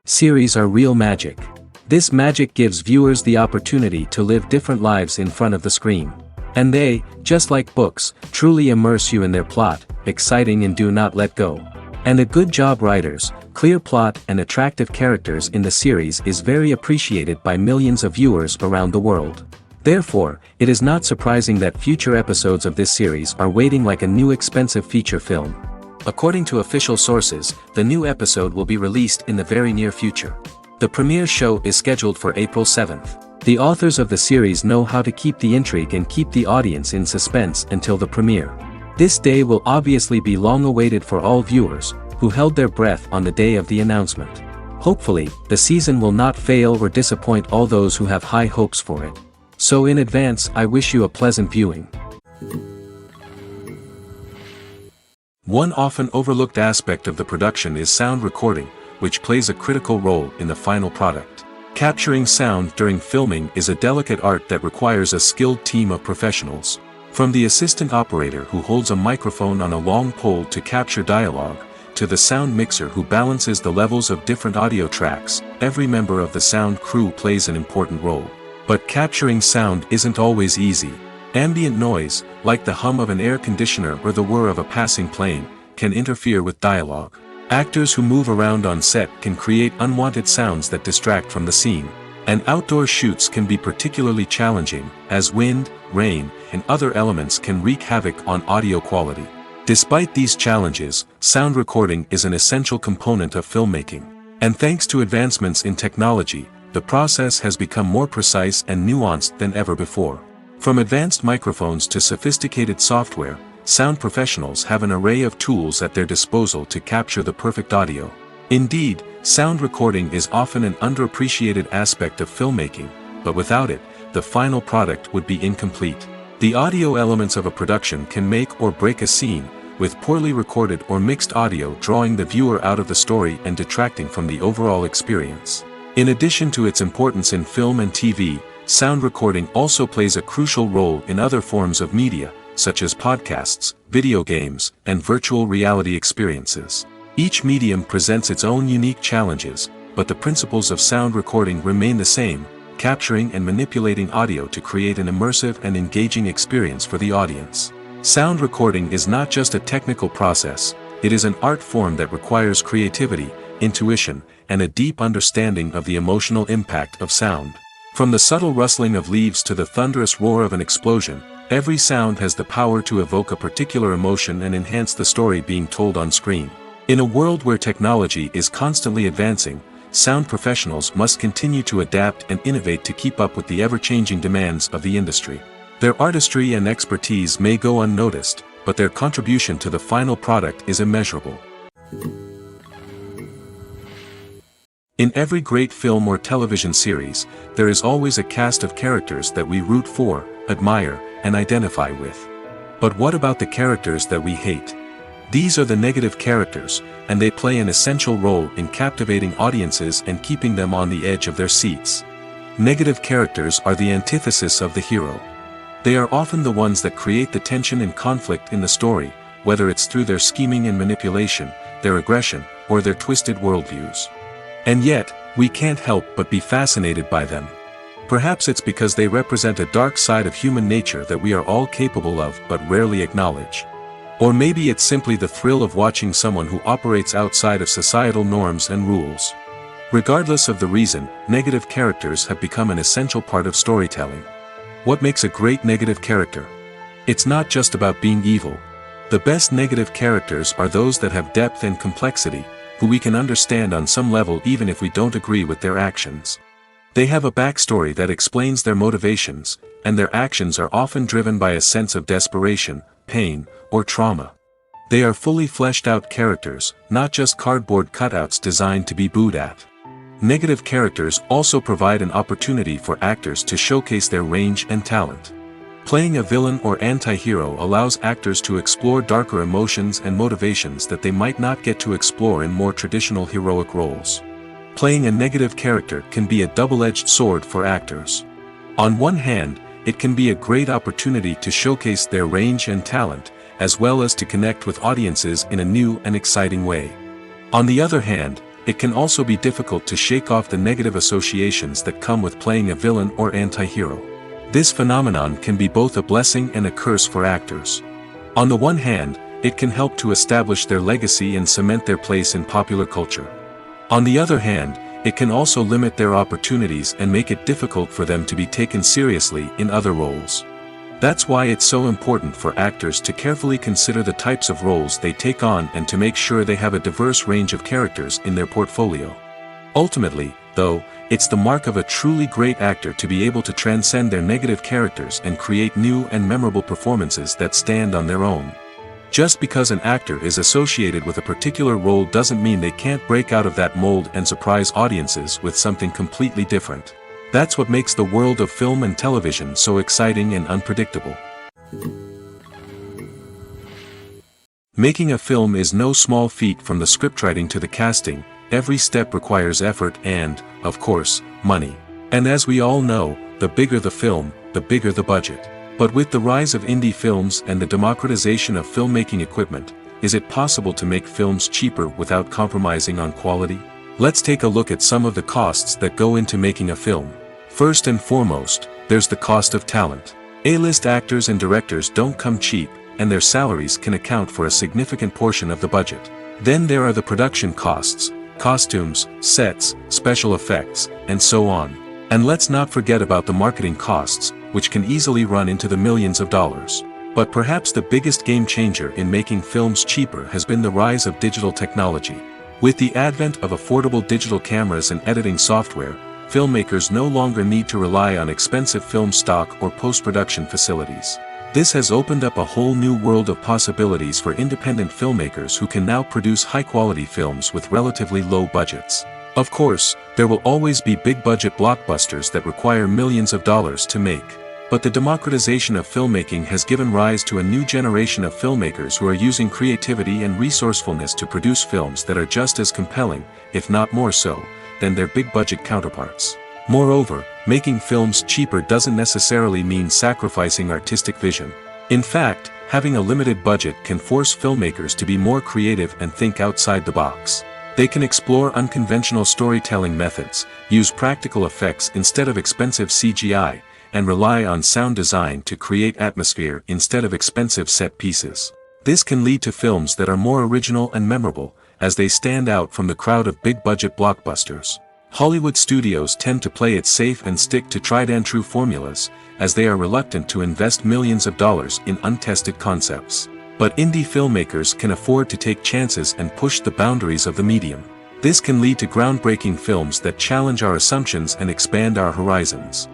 Series are real magic. This magic gives viewers the opportunity to live different lives in front of the screen. And they, just like books, truly immerse you in their plot, exciting and do not let go. And a good job writers, clear plot and attractive characters in the series is very appreciated by millions of viewers around the world. Therefore, it is not surprising that future episodes of this series are waiting like a new expensive feature film. According to official sources, the new episode will be released in the very near future. The premiere show is scheduled for April 7th. The authors of the series know how to keep the intrigue and keep the audience in suspense until the premiere. This day will obviously be long awaited for all viewers, who held their breath on the day of the announcement. Hopefully, the season will not fail or disappoint all those who have high hopes for it. So in advance, I wish you a pleasant viewing. One often overlooked aspect of the production is sound recording, which plays a critical role in the final product. Capturing sound during filming is a delicate art that requires a skilled team of professionals. From the assistant operator who holds a microphone on a long pole to capture dialogue, to the sound mixer who balances the levels of different audio tracks, every member of the sound crew plays an important role. But capturing sound isn't always easy. Ambient noise, like the hum of an air conditioner or the whir of a passing plane, can interfere with dialogue. Actors who move around on set can create unwanted sounds that distract from the scene. And outdoor shoots can be particularly challenging, as wind, rain, and other elements can wreak havoc on audio quality. Despite these challenges, sound recording is an essential component of filmmaking. And thanks to advancements in technology, the process has become more precise and nuanced than ever before. From advanced microphones to sophisticated software, sound professionals have an array of tools at their disposal to capture the perfect audio. Indeed, sound recording is often an underappreciated aspect of filmmaking, but without it, the final product would be incomplete. The audio elements of a production can make or break a scene, with poorly recorded or mixed audio drawing the viewer out of the story and detracting from the overall experience. In addition to its importance in film and TV, sound recording also plays a crucial role in other forms of media, such as podcasts, video games, and virtual reality experiences. Each medium presents its own unique challenges, but the principles of sound recording remain the same, capturing and manipulating audio to create an immersive and engaging experience for the audience. Sound recording is not just a technical process, it is an art form that requires creativity, intuition, and a deep understanding of the emotional impact of sound. From the subtle rustling of leaves to the thunderous roar of an explosion, every sound has the power to evoke a particular emotion and enhance the story being told on screen. In a world where technology is constantly advancing, sound professionals must continue to adapt and innovate to keep up with the ever-changing demands of the industry. Their artistry and expertise may go unnoticed, but their contribution to the final product is immeasurable. In every great film or television series, there is always a cast of characters that we root for, admire, and identify with. But what about the characters that we hate? These are the negative characters, and they play an essential role in captivating audiences and keeping them on the edge of their seats. Negative characters are the antithesis of the hero. They are often the ones that create the tension and conflict in the story, whether it's through their scheming and manipulation, their aggression, or their twisted worldviews. And yet, we can't help but be fascinated by them. Perhaps it's because they represent a dark side of human nature that we are all capable of but rarely acknowledge. Or maybe it's simply the thrill of watching someone who operates outside of societal norms and rules. Regardless of the reason, negative characters have become an essential part of storytelling. What makes a great negative character? It's not just about being evil. The best negative characters are those that have depth and complexity, who we can understand on some level even if we don't agree with their actions. They have a backstory that explains their motivations, and their actions are often driven by a sense of desperation, pain, or trauma. They are fully fleshed out characters, not just cardboard cutouts designed to be booed at. Negative characters also provide an opportunity for actors to showcase their range and talent. Playing a villain or anti-hero allows actors to explore darker emotions and motivations that they might not get to explore in more traditional heroic roles. Playing a negative character can be a double-edged sword for actors. On one hand, it can be a great opportunity to showcase their range and talent, as well as to connect with audiences in a new and exciting way. On the other hand, it can also be difficult to shake off the negative associations that come with playing a villain or anti-hero. This phenomenon can be both a blessing and a curse for actors. On the one hand, it can help to establish their legacy and cement their place in popular culture. On the other hand, it can also limit their opportunities and make it difficult for them to be taken seriously in other roles. That's why it's so important for actors to carefully consider the types of roles they take on and to make sure they have a diverse range of characters in their portfolio. Ultimately, though, it's the mark of a truly great actor to be able to transcend their negative characters and create new and memorable performances that stand on their own. Just because an actor is associated with a particular role doesn't mean they can't break out of that mold and surprise audiences with something completely different. That's what makes the world of film and television so exciting and unpredictable. Making a film is no small feat. From the scriptwriting to the casting, every step requires effort and, of course, money. And as we all know, the bigger the film, the bigger the budget. But with the rise of indie films and the democratization of filmmaking equipment, is it possible to make films cheaper without compromising on quality? Let's take a look at some of the costs that go into making a film. First and foremost, there's the cost of talent. A-list actors and directors don't come cheap, and their salaries can account for a significant portion of the budget. Then there are the production costs, costumes, sets, special effects, and so on. And let's not forget about the marketing costs, which can easily run into the millions of dollars. But perhaps the biggest game changer in making films cheaper has been the rise of digital technology. With the advent of affordable digital cameras and editing software, filmmakers no longer need to rely on expensive film stock or post-production facilities. This has opened up a whole new world of possibilities for independent filmmakers who can now produce high-quality films with relatively low budgets. Of course, there will always be big-budget blockbusters that require millions of dollars to make. But the democratization of filmmaking has given rise to a new generation of filmmakers who are using creativity and resourcefulness to produce films that are just as compelling, if not more so, than their big-budget counterparts. Moreover, making films cheaper doesn't necessarily mean sacrificing artistic vision. In fact, having a limited budget can force filmmakers to be more creative and think outside the box. They can explore unconventional storytelling methods, use practical effects instead of expensive CGI, and rely on sound design to create atmosphere instead of expensive set pieces. This can lead to films that are more original and memorable, as they stand out from the crowd of big-budget blockbusters. Hollywood studios tend to play it safe and stick to tried-and-true formulas, as they are reluctant to invest millions of dollars in untested concepts. But indie filmmakers can afford to take chances and push the boundaries of the medium. This can lead to groundbreaking films that challenge our assumptions and expand our horizons.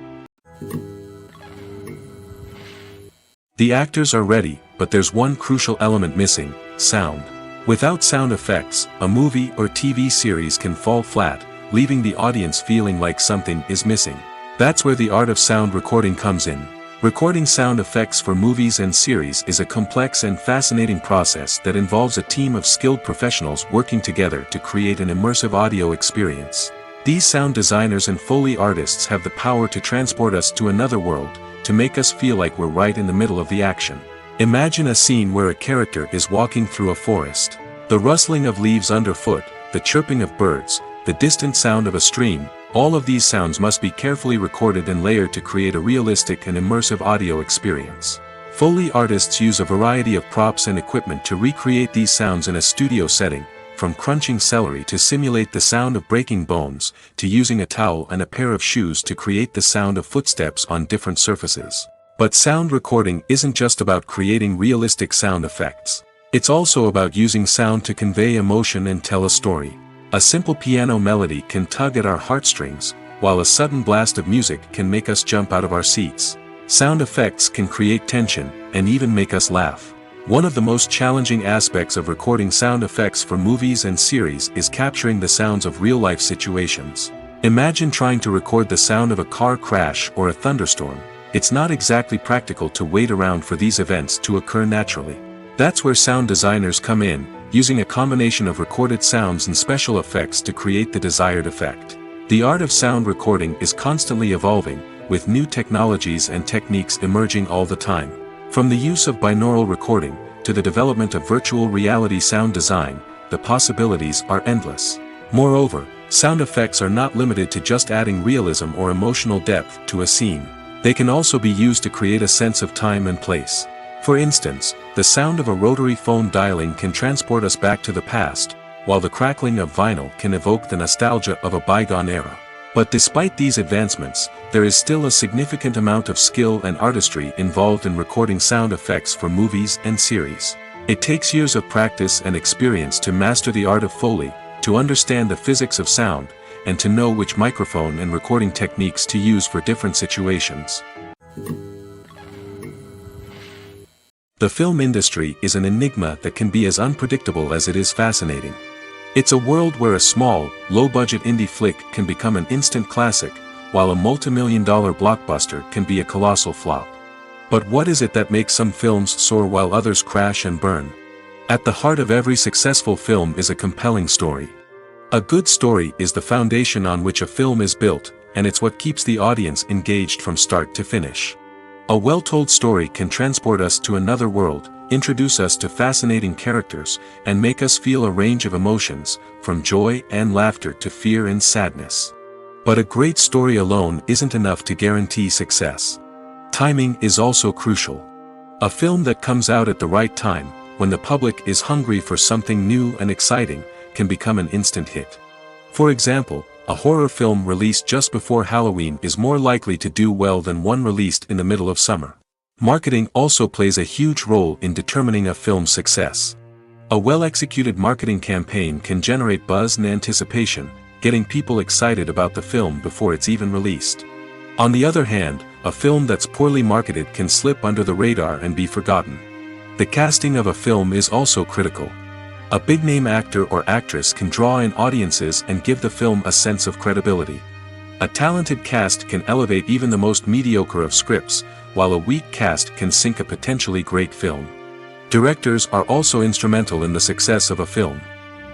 The actors are ready, but there's one crucial element missing: sound. Without sound effects, a movie or TV series can fall flat, leaving the audience feeling like something is missing. That's where the art of sound recording comes in. Recording sound effects for movies and series is a complex and fascinating process that involves a team of skilled professionals working together to create an immersive audio experience. These sound designers and Foley artists have the power to transport us to another world, to make us feel like we're right in the middle of the action. Imagine a scene where a character is walking through a forest. The rustling of leaves underfoot, the chirping of birds, the distant sound of a stream, all of these sounds must be carefully recorded and layered to create a realistic and immersive audio experience. Foley artists use a variety of props and equipment to recreate these sounds in a studio setting, from crunching celery to simulate the sound of breaking bones, to using a towel and a pair of shoes to create the sound of footsteps on different surfaces. But sound recording isn't just about creating realistic sound effects. It's also about using sound to convey emotion and tell a story. A simple piano melody can tug at our heartstrings, while a sudden blast of music can make us jump out of our seats. Sound effects can create tension, and even make us laugh. One of the most challenging aspects of recording sound effects for movies and series is capturing the sounds of real-life situations. Imagine trying to record the sound of a car crash or a thunderstorm. It's not exactly practical to wait around for these events to occur naturally. That's where sound designers come in, using a combination of recorded sounds and special effects to create the desired effect. The art of sound recording is constantly evolving, with new technologies and techniques emerging all the time. From the use of binaural recording, to the development of virtual reality sound design, the possibilities are endless. Moreover, sound effects are not limited to just adding realism or emotional depth to a scene. They can also be used to create a sense of time and place. For instance, the sound of a rotary phone dialing can transport us back to the past, while the crackling of vinyl can evoke the nostalgia of a bygone era. But despite these advancements, there is still a significant amount of skill and artistry involved in recording sound effects for movies and series. It takes years of practice and experience to master the art of Foley, to understand the physics of sound, and to know which microphone and recording techniques to use for different situations. The film industry is an enigma that can be as unpredictable as it is fascinating. It's a world where a small, low-budget indie flick can become an instant classic, while a multi-million-dollar blockbuster can be a colossal flop. But what is it that makes some films soar while others crash and burn? At the heart of every successful film is a compelling story. A good story is the foundation on which a film is built, and it's what keeps the audience engaged from start to finish. A well-told story can transport us to another world, introduce us to fascinating characters, and make us feel a range of emotions, from joy and laughter to fear and sadness. But a great story alone isn't enough to guarantee success. Timing is also crucial. A film that comes out at the right time, when the public is hungry for something new and exciting, can become an instant hit. For example, a horror film released just before Halloween is more likely to do well than one released in the middle of summer. Marketing also plays a huge role in determining a film's success. A well-executed marketing campaign can generate buzz and anticipation, getting people excited about the film before it's even released. On the other hand, a film that's poorly marketed can slip under the radar and be forgotten. The casting of a film is also critical. A big-name actor or actress can draw in audiences and give the film a sense of credibility. A talented cast can elevate even the most mediocre of scripts, while a weak cast can sink a potentially great film. Directors are also instrumental in the success of a film.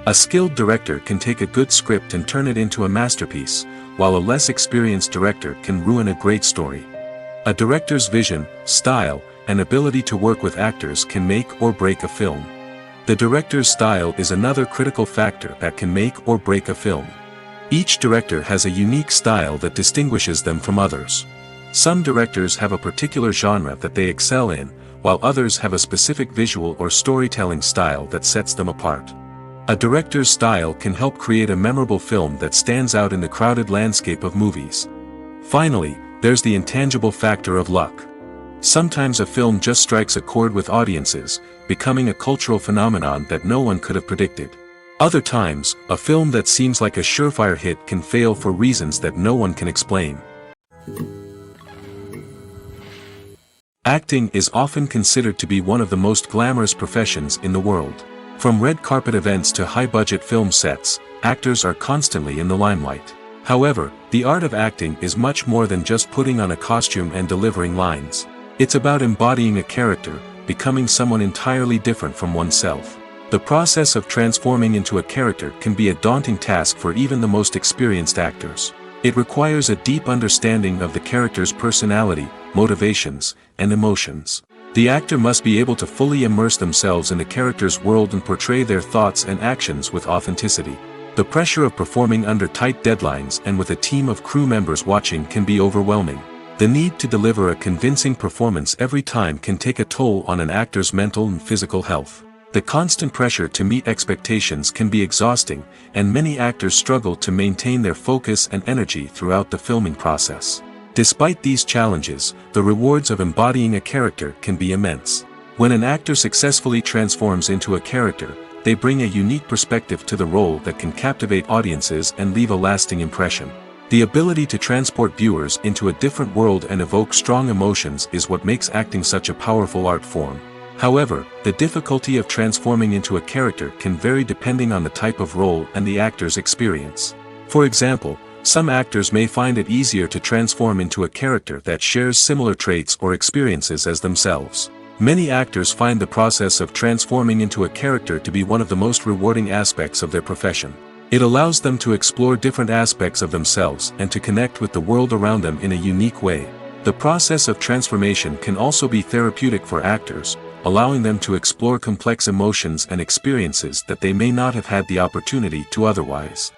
A skilled director can take a good script and turn it into a masterpiece, while a less experienced director can ruin a great story. A director's vision, style, and ability to work with actors can make or break a film. The director's style is another critical factor that can make or break a film. Each director has a unique style that distinguishes them from others. Some directors have a particular genre that they excel in, while others have a specific visual or storytelling style that sets them apart. A director's style can help create a memorable film that stands out in the crowded landscape of movies. Finally, there's the intangible factor of luck. Sometimes a film just strikes a chord with audiences, becoming a cultural phenomenon that no one could have predicted. Other times, a film that seems like a surefire hit can fail for reasons that no one can explain. Acting is often considered to be one of the most glamorous professions in the world. From red carpet events to high-budget film sets, actors are constantly in the limelight. However, the art of acting is much more than just putting on a costume and delivering lines. It's about embodying a character, becoming someone entirely different from oneself. The process of transforming into a character can be a daunting task for even the most experienced actors. It requires a deep understanding of the character's personality, motivations, and emotions. The actor must be able to fully immerse themselves in the character's world and portray their thoughts and actions with authenticity. The pressure of performing under tight deadlines and with a team of crew members watching can be overwhelming. The need to deliver a convincing performance every time can take a toll on an actor's mental and physical health. The constant pressure to meet expectations can be exhausting, and many actors struggle to maintain their focus and energy throughout the filming process. Despite these challenges, the rewards of embodying a character can be immense. When an actor successfully transforms into a character, they bring a unique perspective to the role that can captivate audiences and leave a lasting impression. The ability to transport viewers into a different world and evoke strong emotions is what makes acting such a powerful art form. However, the difficulty of transforming into a character can vary depending on the type of role and the actor's experience. For example, some actors may find it easier to transform into a character that shares similar traits or experiences as themselves. Many actors find the process of transforming into a character to be one of the most rewarding aspects of their profession. It allows them to explore different aspects of themselves and to connect with the world around them in a unique way. The process of transformation can also be therapeutic for actors, allowing them to explore complex emotions and experiences that they may not have had the opportunity to otherwise.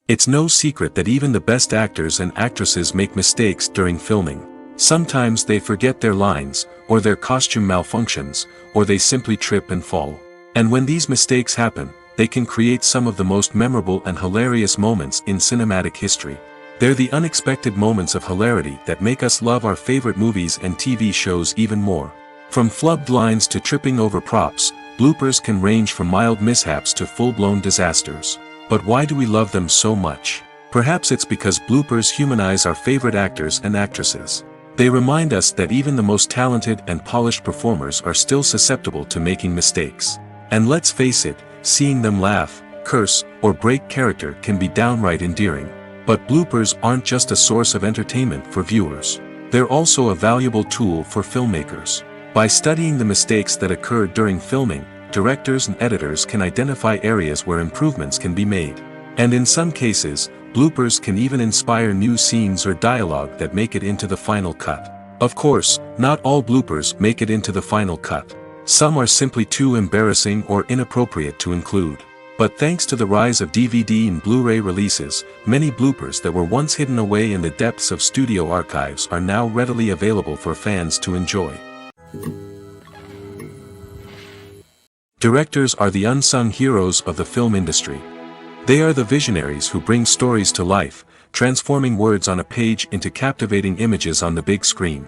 It's no secret that even the best actors and actresses make mistakes during filming. Sometimes they forget their lines, or their costume malfunctions, or they simply trip and fall. And when these mistakes happen, they can create some of the most memorable and hilarious moments in cinematic history. They're the unexpected moments of hilarity that make us love our favorite movies and TV shows even more. From flubbed lines to tripping over props, bloopers can range from mild mishaps to full-blown disasters. But why do we love them so much? Perhaps it's because bloopers humanize our favorite actors and actresses. They remind us that even the most talented and polished performers are still susceptible to making mistakes. And let's face it, seeing them laugh, curse, or break character can be downright endearing. But bloopers aren't just a source of entertainment for viewers. They're also a valuable tool for filmmakers. By studying the mistakes that occur during filming, directors and editors can identify areas where improvements can be made. And in some cases, bloopers can even inspire new scenes or dialogue that make it into the final cut. Of course, not all bloopers make it into the final cut. Some are simply too embarrassing or inappropriate to include. But thanks to the rise of DVD and Blu-ray releases, many bloopers that were once hidden away in the depths of studio archives are now readily available for fans to enjoy. Directors are the unsung heroes of the film industry. They are the visionaries who bring stories to life, transforming words on a page into captivating images on the big screen.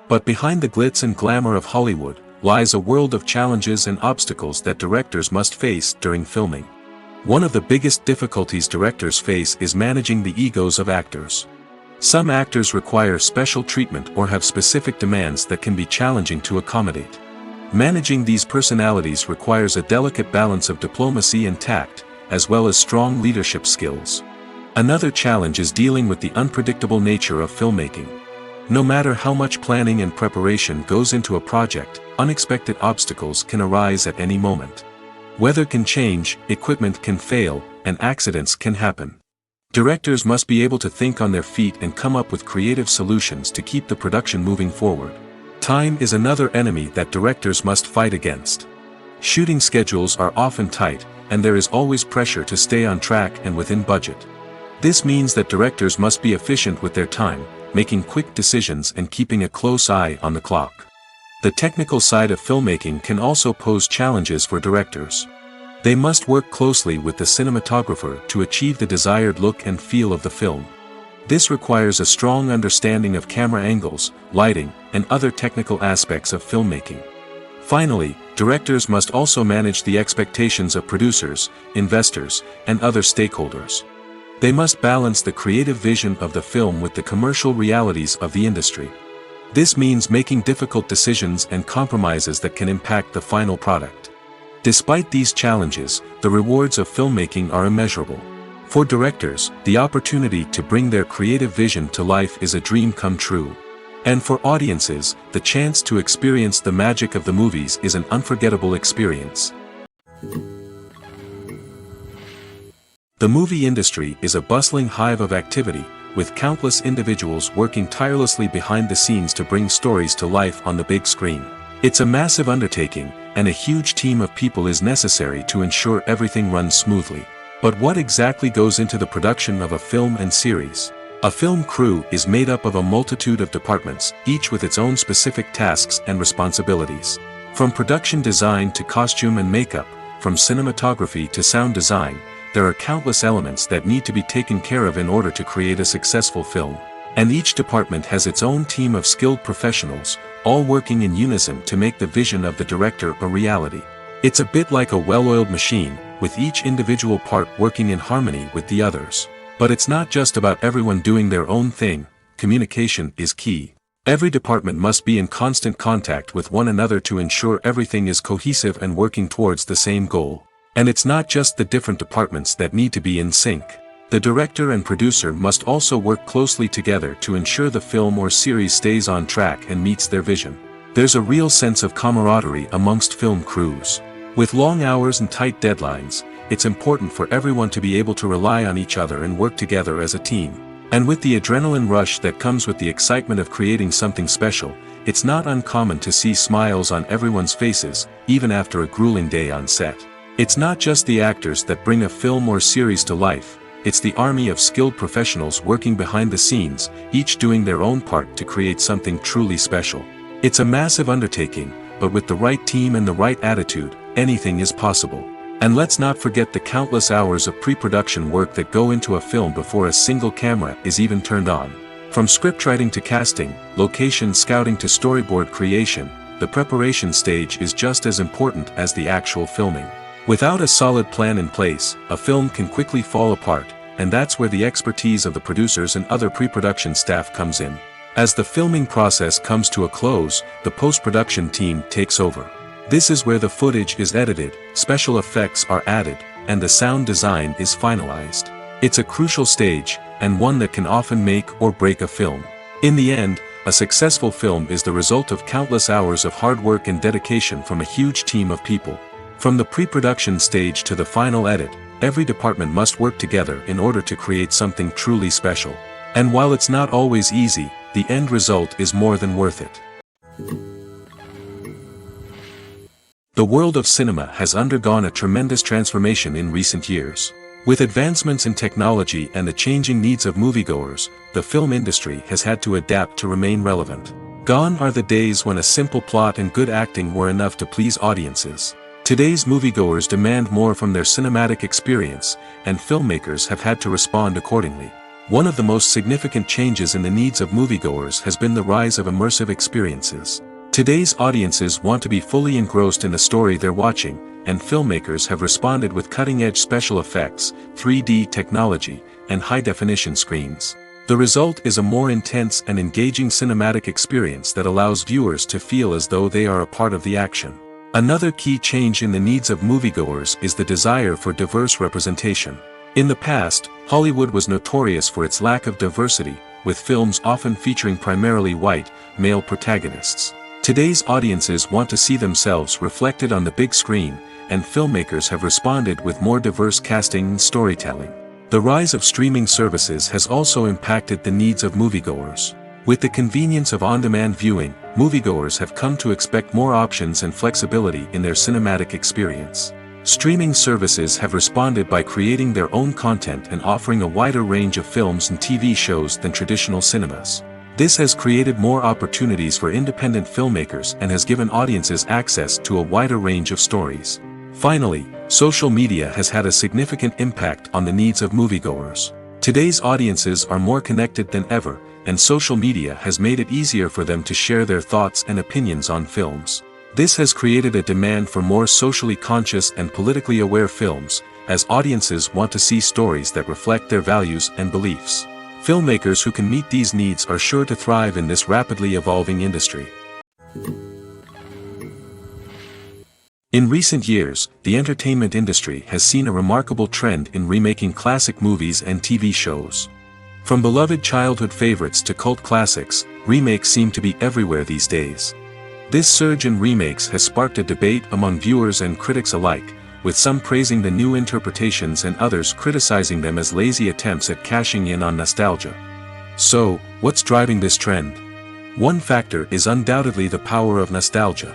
But behind the glitz and glamour of Hollywood lies a world of challenges and obstacles that directors must face during filming. One of the biggest difficulties directors face is managing the egos of actors. Some actors require special treatment or have specific demands that can be challenging to accommodate. Managing these personalities requires a delicate balance of diplomacy and tact, as well as strong leadership skills. Another challenge is dealing with the unpredictable nature of filmmaking. No matter how much planning and preparation goes into a project, unexpected obstacles can arise at any moment. Weather can change, equipment can fail, and accidents can happen. Directors must be able to think on their feet and come up with creative solutions to keep the production moving forward. Time is another enemy that directors must fight against. Shooting schedules are often tight, and there is always pressure to stay on track and within budget. This means that directors must be efficient with their time, making quick decisions and keeping a close eye on the clock. The technical side of filmmaking can also pose challenges for directors. They must work closely with the cinematographer to achieve the desired look and feel of the film. This requires a strong understanding of camera angles, lighting, and other technical aspects of filmmaking. Finally, directors must also manage the expectations of producers, investors, and other stakeholders. They must balance the creative vision of the film with the commercial realities of the industry. This means making difficult decisions and compromises that can impact the final product. Despite these challenges, the rewards of filmmaking are immeasurable. For directors, the opportunity to bring their creative vision to life is a dream come true. And for audiences, the chance to experience the magic of the movies is an unforgettable experience. The movie industry is a bustling hive of activity, with countless individuals working tirelessly behind the scenes to bring stories to life on the big screen. It's a massive undertaking, and a huge team of people is necessary to ensure everything runs smoothly. But what exactly goes into the production of a film and series? A film crew is made up of a multitude of departments, each with its own specific tasks and responsibilities. From production design to costume and makeup, from cinematography to sound design, there are countless elements that need to be taken care of in order to create a successful film. And each department has its own team of skilled professionals, all working in unison to make the vision of the director a reality. It's a bit like a well-oiled machine, with each individual part working in harmony with the others. But it's not just about everyone doing their own thing. Communication is key. Every department must be in constant contact with one another to ensure everything is cohesive and working towards the same goal. And it's not just the different departments that need to be in sync. The director and producer must also work closely together to ensure the film or series stays on track and meets their vision. There's a real sense of camaraderie amongst film crews. With long hours and tight deadlines, it's important for everyone to be able to rely on each other and work together as a team. And with the adrenaline rush that comes with the excitement of creating something special, it's not uncommon to see smiles on everyone's faces, even after a grueling day on set. It's not just the actors that bring a film or series to life, it's the army of skilled professionals working behind the scenes, each doing their own part to create something truly special. It's a massive undertaking, but with the right team and the right attitude, anything is possible. And let's not forget the countless hours of pre-production work that go into a film before a single camera is even turned on. From scriptwriting to casting, location scouting to storyboard creation, the preparation stage is just as important as the actual filming. Without a solid plan in place, a film can quickly fall apart, and that's where the expertise of the producers and other pre-production staff comes in. As the filming process comes to a close, the post-production team takes over. This is where the footage is edited, special effects are added, and the sound design is finalized. It's a crucial stage, and one that can often make or break a film. In the end, a successful film is the result of countless hours of hard work and dedication from a huge team of people. From the pre-production stage to the final edit, every department must work together in order to create something truly special. And while it's not always easy, the end result is more than worth it. The world of cinema has undergone a tremendous transformation in recent years. With advancements in technology and the changing needs of moviegoers, the film industry has had to adapt to remain relevant. Gone are the days when a simple plot and good acting were enough to please audiences. Today's moviegoers demand more from their cinematic experience, and filmmakers have had to respond accordingly. One of the most significant changes in the needs of moviegoers has been the rise of immersive experiences. Today's audiences want to be fully engrossed in the story they're watching, and filmmakers have responded with cutting-edge special effects, 3D technology, and high-definition screens. The result is a more intense and engaging cinematic experience that allows viewers to feel as though they are a part of the action. Another key change in the needs of moviegoers is the desire for diverse representation. In the past, Hollywood was notorious for its lack of diversity, with films often featuring primarily white, male protagonists. Today's audiences want to see themselves reflected on the big screen, and filmmakers have responded with more diverse casting and storytelling. The rise of streaming services has also impacted the needs of moviegoers. With the convenience of on-demand viewing, moviegoers have come to expect more options and flexibility in their cinematic experience. Streaming services have responded by creating their own content and offering a wider range of films and TV shows than traditional cinemas. This has created more opportunities for independent filmmakers and has given audiences access to a wider range of stories. Finally, social media has had a significant impact on the needs of moviegoers. Today's audiences are more connected than ever, and social media has made it easier for them to share their thoughts and opinions on films. This has created a demand for more socially conscious and politically aware films, as audiences want to see stories that reflect their values and beliefs. Filmmakers who can meet these needs are sure to thrive in this rapidly evolving industry. In recent years, the entertainment industry has seen a remarkable trend in remaking classic movies and TV shows. From beloved childhood favorites to cult classics, remakes seem to be everywhere these days. This surge in remakes has sparked a debate among viewers and critics alike, with some praising the new interpretations and others criticizing them as lazy attempts at cashing in on nostalgia. So, what's driving this trend? One factor is undoubtedly the power of nostalgia.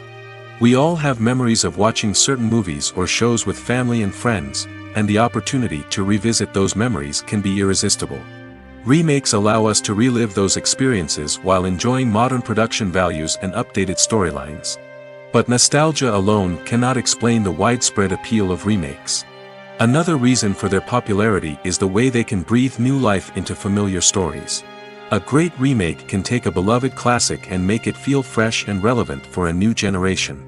We all have memories of watching certain movies or shows with family and friends, and the opportunity to revisit those memories can be irresistible. Remakes allow us to relive those experiences while enjoying modern production values and updated storylines. But nostalgia alone cannot explain the widespread appeal of remakes. Another reason for their popularity is the way they can breathe new life into familiar stories. A great remake can take a beloved classic and make it feel fresh and relevant for a new generation.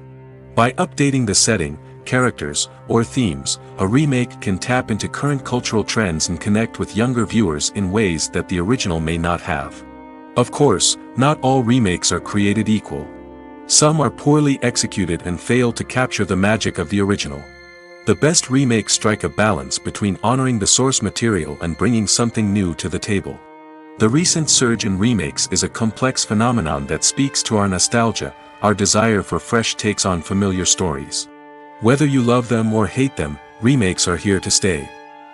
By updating the setting, characters, or themes, a remake can tap into current cultural trends and connect with younger viewers in ways that the original may not have. Of course, not all remakes are created equal. Some are poorly executed and fail to capture the magic of the original. The best remakes strike a balance between honoring the source material and bringing something new to the table. The recent surge in remakes is a complex phenomenon that speaks to our nostalgia, our desire for fresh takes on familiar stories. Whether you love them or hate them, remakes are here to stay.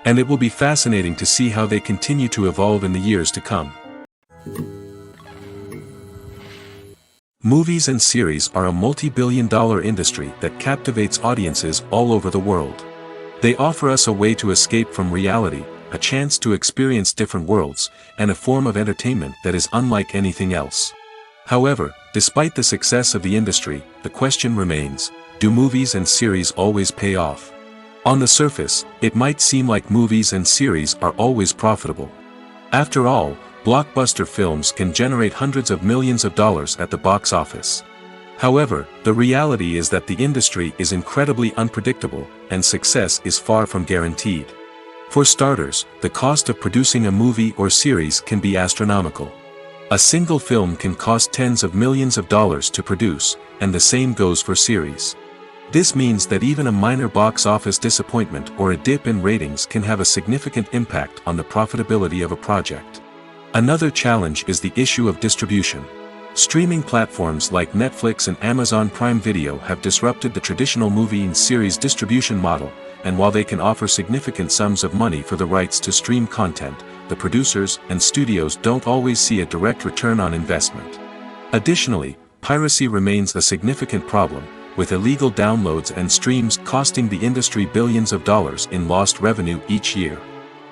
And it will be fascinating to see how they continue to evolve in the years to come. Movies and series are a multi-billion-dollar industry that captivates audiences all over the world. They offer us a way to escape from reality, a chance to experience different worlds, and a form of entertainment that is unlike anything else. However, despite the success of the industry, the question remains, do movies and series always pay off? On the surface, it might seem like movies and series are always profitable. After all, blockbuster films can generate hundreds of millions of dollars at the box office. However, the reality is that the industry is incredibly unpredictable, and success is far from guaranteed. For starters, the cost of producing a movie or series can be astronomical. A single film can cost tens of millions of dollars to produce, and the same goes for series. This means that even a minor box office disappointment or a dip in ratings can have a significant impact on the profitability of a project. Another challenge is the issue of distribution. Streaming platforms like Netflix and Amazon Prime Video have disrupted the traditional movie and series distribution model, and while they can offer significant sums of money for the rights to stream content, the producers and studios don't always see a direct return on investment. Additionally, piracy remains a significant problem, with illegal downloads and streams costing the industry billions of dollars in lost revenue each year.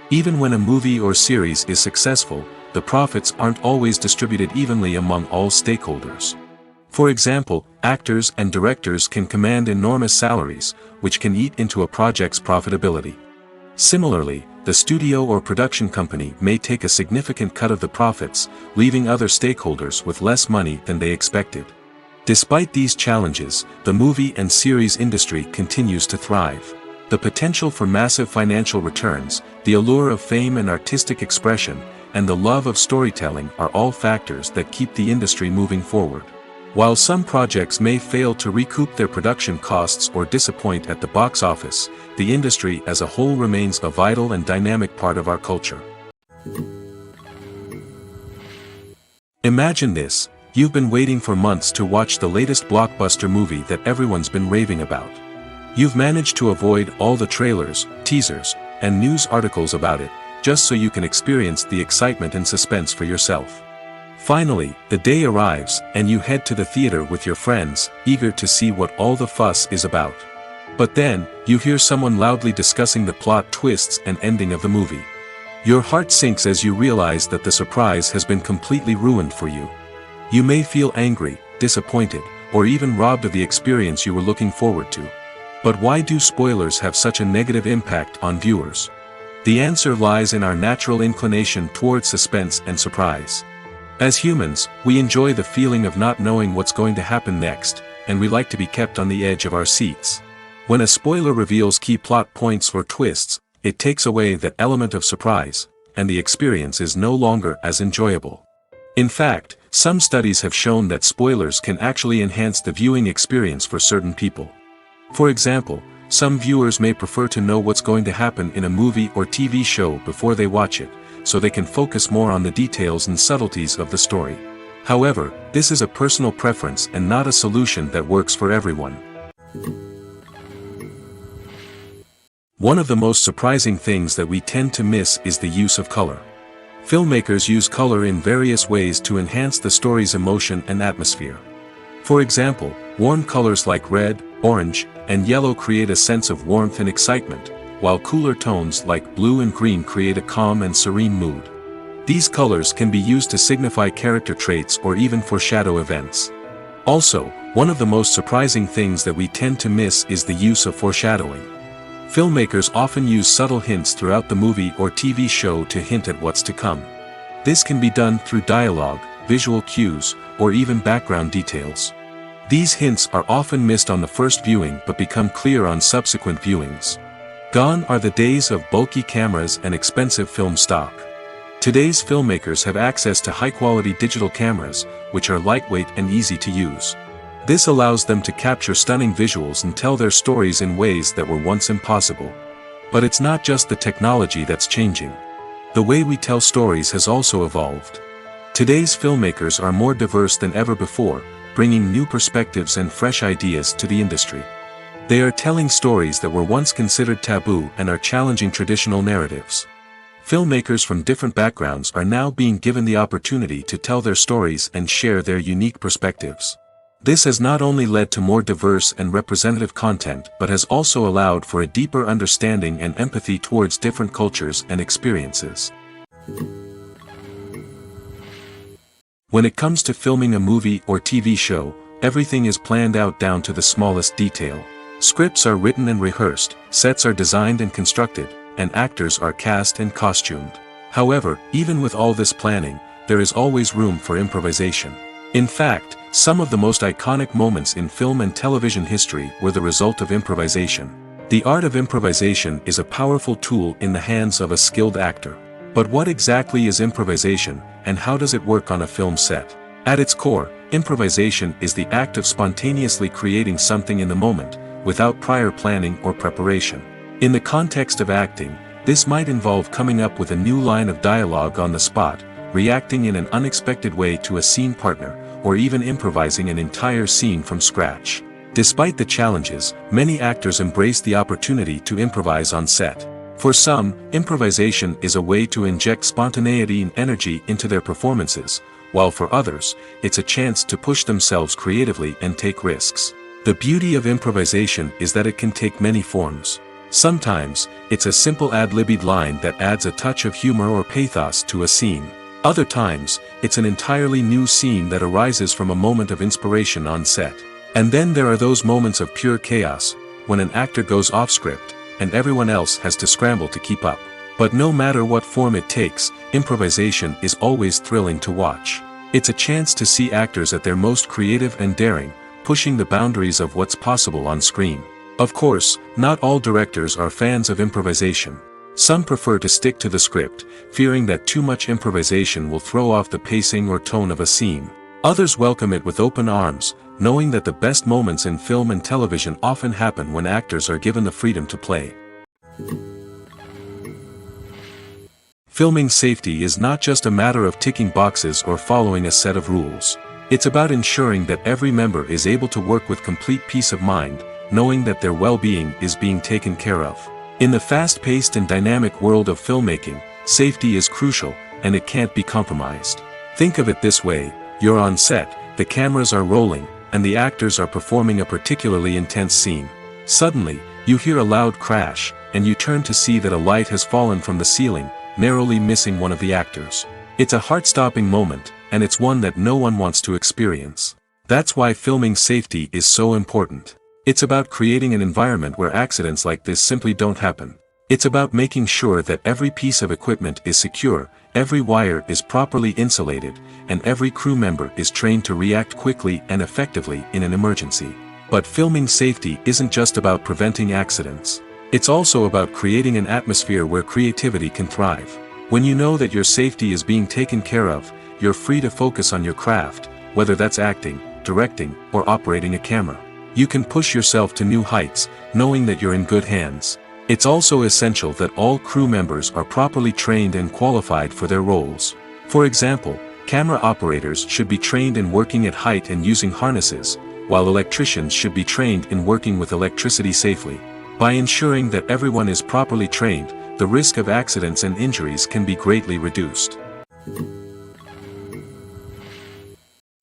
Even when a movie or series is successful, the profits aren't always distributed evenly among all stakeholders. For example, actors and directors can command enormous salaries, which can eat into a project's profitability. Similarly, the studio or production company may take a significant cut of the profits, leaving other stakeholders with less money than they expected. Despite these challenges, the movie and series industry continues to thrive. The potential for massive financial returns, the allure of fame and artistic expression, and the love of storytelling are all factors that keep the industry moving forward. While some projects may fail to recoup their production costs or disappoint at the box office, the industry as a whole remains a vital and dynamic part of our culture. Imagine this, you've been waiting for months to watch the latest blockbuster movie that everyone's been raving about. You've managed to avoid all the trailers, teasers, and news articles about it, just so you can experience the excitement and suspense for yourself. Finally, the day arrives, and you head to the theater with your friends, eager to see what all the fuss is about. But then, you hear someone loudly discussing the plot twists and ending of the movie. Your heart sinks as you realize that the surprise has been completely ruined for you. You may feel angry, disappointed, or even robbed of the experience you were looking forward to. But why do spoilers have such a negative impact on viewers? The answer lies in our natural inclination towards suspense and surprise. As humans, we enjoy the feeling of not knowing what's going to happen next, and we like to be kept on the edge of our seats. When a spoiler reveals key plot points or twists, it takes away that element of surprise, and the experience is no longer as enjoyable. In fact, some studies have shown that spoilers can actually enhance the viewing experience for certain people. For example, some viewers may prefer to know what's going to happen in a movie or TV show before they watch it, so they can focus more on the details and subtleties of the story. However, this is a personal preference and not a solution that works for everyone. One of the most surprising things that we tend to miss is the use of color. Filmmakers use color in various ways to enhance the story's emotion and atmosphere. For example, warm colors like red, orange, and yellow create a sense of warmth and excitement, while cooler tones like blue and green create a calm and serene mood. These colors can be used to signify character traits or even foreshadow events. Also, one of the most surprising things that we tend to miss is the use of foreshadowing. Filmmakers often use subtle hints throughout the movie or TV show to hint at what's to come. This can be done through dialogue, visual cues, or even background details. These hints are often missed on the first viewing but become clear on subsequent viewings. Gone are the days of bulky cameras and expensive film stock. Today's filmmakers have access to high-quality digital cameras, which are lightweight and easy to use. This allows them to capture stunning visuals and tell their stories in ways that were once impossible. But it's not just the technology that's changing. The way we tell stories has also evolved. Today's filmmakers are more diverse than ever before, bringing new perspectives and fresh ideas to the industry. They are telling stories that were once considered taboo and are challenging traditional narratives. Filmmakers from different backgrounds are now being given the opportunity to tell their stories and share their unique perspectives. This has not only led to more diverse and representative content but has also allowed for a deeper understanding and empathy towards different cultures and experiences. When it comes to filming a movie or TV show, everything is planned out down to the smallest detail. Scripts are written and rehearsed, sets are designed and constructed, and actors are cast and costumed. However, even with all this planning, there is always room for improvisation. In fact, some of the most iconic moments in film and television history were the result of improvisation. The art of improvisation is a powerful tool in the hands of a skilled actor. But what exactly is improvisation, and how does it work on a film set? At its core, improvisation is the act of spontaneously creating something in the moment, without prior planning or preparation. In the context of acting, this might involve coming up with a new line of dialogue on the spot, reacting in an unexpected way to a scene partner, or even improvising an entire scene from scratch. Despite the challenges, many actors embrace the opportunity to improvise on set. For some, improvisation is a way to inject spontaneity and energy into their performances, while for others, it's a chance to push themselves creatively and take risks. The beauty of improvisation is that it can take many forms. Sometimes, it's a simple ad-libbed line that adds a touch of humor or pathos to a scene. Other times, it's an entirely new scene that arises from a moment of inspiration on set. And then there are those moments of pure chaos, when an actor goes off script, and everyone else has to scramble to keep up. But no matter what form it takes, improvisation is always thrilling to watch. It's a chance to see actors at their most creative and daring, pushing the boundaries of what's possible on screen. Of course, not all directors are fans of improvisation. Some prefer to stick to the script, fearing that too much improvisation will throw off the pacing or tone of a scene. Others welcome it with open arms, knowing that the best moments in film and television often happen when actors are given the freedom to play. Filming safety is not just a matter of ticking boxes or following a set of rules. It's about ensuring that every member is able to work with complete peace of mind, knowing that their well-being is being taken care of. In the fast-paced and dynamic world of filmmaking, safety is crucial, and it can't be compromised. Think of it this way: you're on set, the cameras are rolling, and the actors are performing a particularly intense scene. Suddenly, you hear a loud crash, and you turn to see that a light has fallen from the ceiling, narrowly missing one of the actors. It's a heart-stopping moment, and it's one that no one wants to experience. That's why filming safety is so important. It's about creating an environment where accidents like this simply don't happen. It's about making sure that every piece of equipment is secure, every wire is properly insulated, and every crew member is trained to react quickly and effectively in an emergency. But filming safety isn't just about preventing accidents. It's also about creating an atmosphere where creativity can thrive. When you know that your safety is being taken care of, you're free to focus on your craft, whether that's acting, directing, or operating a camera. You can push yourself to new heights, knowing that you're in good hands. It's also essential that all crew members are properly trained and qualified for their roles. For example, camera operators should be trained in working at height and using harnesses, while electricians should be trained in working with electricity safely. By ensuring that everyone is properly trained, the risk of accidents and injuries can be greatly reduced.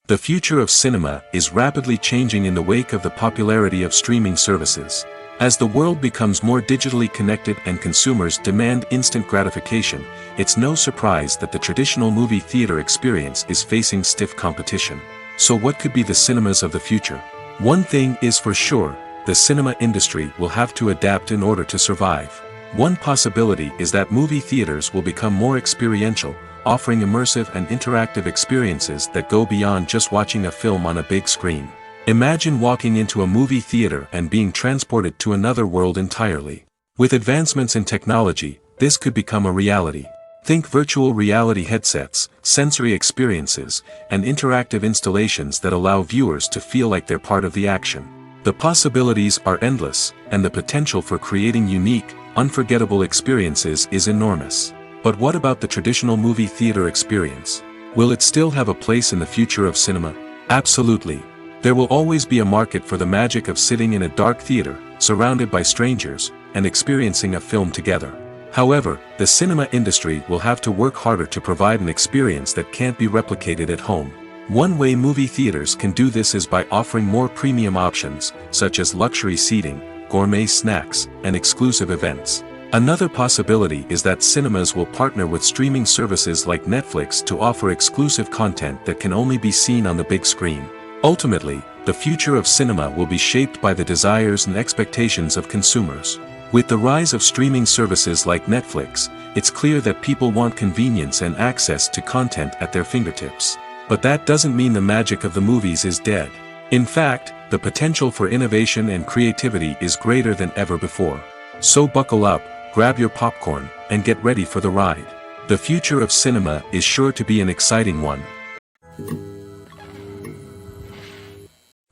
The future of cinema is rapidly changing in the wake of the popularity of streaming services. As the world becomes more digitally connected and consumers demand instant gratification, it's no surprise that the traditional movie theater experience is facing stiff competition. So what could be the cinemas of the future? One thing is for sure, the cinema industry will have to adapt in order to survive. One possibility is that movie theaters will become more experiential, offering immersive and interactive experiences that go beyond just watching a film on a big screen. Imagine walking into a movie theater and being transported to another world entirely. With advancements in technology, this could become a reality. Think virtual reality headsets, sensory experiences, and interactive installations that allow viewers to feel like they're part of the action. The possibilities are endless, and the potential for creating unique, unforgettable experiences is enormous. But what about the traditional movie theater experience? Will it still have a place in the future of cinema? Absolutely. There will always be a market for the magic of sitting in a dark theater, surrounded by strangers, and experiencing a film together. However, the cinema industry will have to work harder to provide an experience that can't be replicated at home. One way movie theaters can do this is by offering more premium options, such as luxury seating, gourmet snacks, and exclusive events. Another possibility is that cinemas will partner with streaming services like Netflix to offer exclusive content that can only be seen on the big screen. Ultimately, the future of cinema will be shaped by the desires and expectations of consumers. With the rise of streaming services like Netflix, it's clear that people want convenience and access to content at their fingertips. But that doesn't mean the magic of the movies is dead. In fact, the potential for innovation and creativity is greater than ever before. So buckle up, grab your popcorn, and get ready for the ride. The future of cinema is sure to be an exciting one.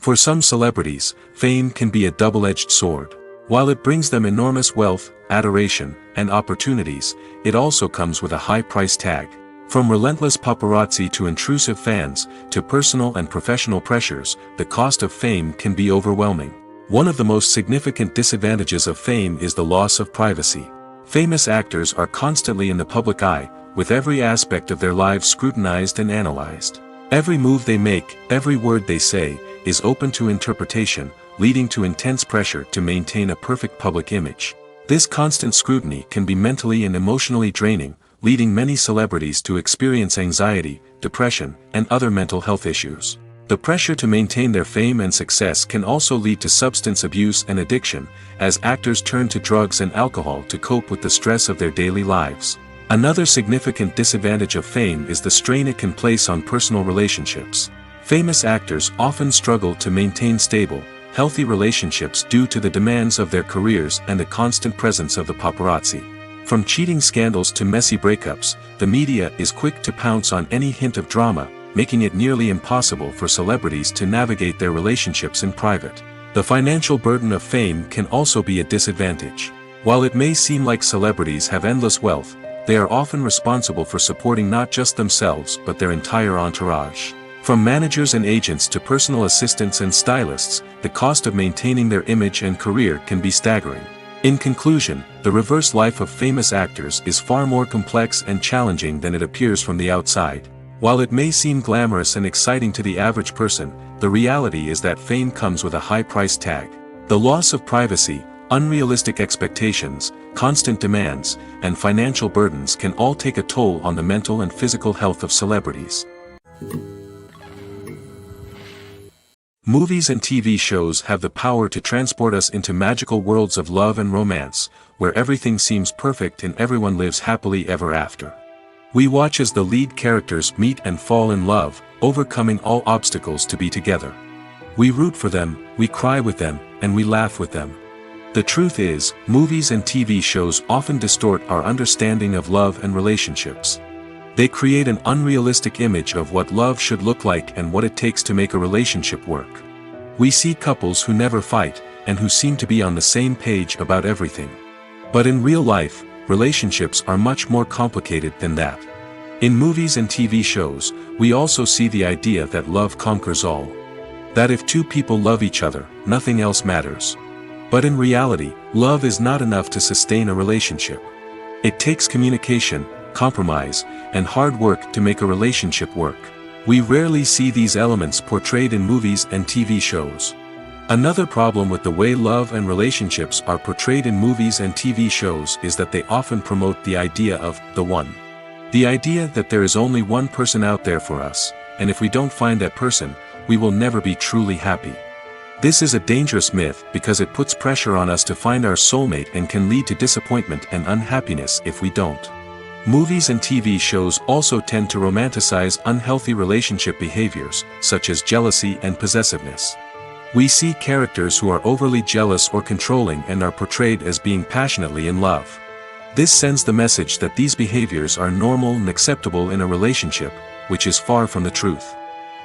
For some celebrities, fame can be a double-edged sword. While it brings them enormous wealth, adoration, and opportunities, it also comes with a high price tag. From relentless paparazzi to intrusive fans, to personal and professional pressures, the cost of fame can be overwhelming. One of the most significant disadvantages of fame is the loss of privacy. Famous actors are constantly in the public eye, with every aspect of their lives scrutinized and analyzed. Every move they make, every word they say, is open to interpretation, leading to intense pressure to maintain a perfect public image. This constant scrutiny can be mentally and emotionally draining, leading many celebrities to experience anxiety, depression, and other mental health issues. The pressure to maintain their fame and success can also lead to substance abuse and addiction, as actors turn to drugs and alcohol to cope with the stress of their daily lives. Another significant disadvantage of fame is the strain it can place on personal relationships. Famous actors often struggle to maintain stable, healthy relationships due to the demands of their careers and the constant presence of the paparazzi. From cheating scandals to messy breakups, the media is quick to pounce on any hint of drama, making it nearly impossible for celebrities to navigate their relationships in private. The financial burden of fame can also be a disadvantage. While it may seem like celebrities have endless wealth, they are often responsible for supporting not just themselves but their entire entourage. From managers and agents to personal assistants and stylists, the cost of maintaining their image and career can be staggering. In conclusion, the reverse life of famous actors is far more complex and challenging than it appears from the outside. While it may seem glamorous and exciting to the average person, the reality is that fame comes with a high price tag. The loss of privacy, unrealistic expectations, constant demands, and financial burdens can all take a toll on the mental and physical health of celebrities. Movies and TV shows have the power to transport us into magical worlds of love and romance, where everything seems perfect and everyone lives happily ever after. We watch as the lead characters meet and fall in love, overcoming all obstacles to be together. We root for them, we cry with them, and we laugh with them. The truth is, movies and TV shows often distort our understanding of love and relationships. They create an unrealistic image of what love should look like and what it takes to make a relationship work. We see couples who never fight, and who seem to be on the same page about everything. But in real life, relationships are much more complicated than that. In movies and TV shows, we also see the idea that love conquers all. That if two people love each other, nothing else matters. But in reality, love is not enough to sustain a relationship. It takes communication, compromise, and hard work to make a relationship work. We rarely see these elements portrayed in movies and TV shows. Another problem with the way love and relationships are portrayed in movies and TV shows is that they often promote the idea of the one. The idea that there is only one person out there for us, and if we don't find that person, we will never be truly happy. This is a dangerous myth because it puts pressure on us to find our soulmate and can lead to disappointment and unhappiness if we don't. Movies and TV shows also tend to romanticize unhealthy relationship behaviors, such as jealousy and possessiveness. We see characters who are overly jealous or controlling and are portrayed as being passionately in love. This sends the message that these behaviors are normal and acceptable in a relationship, which is far from the truth.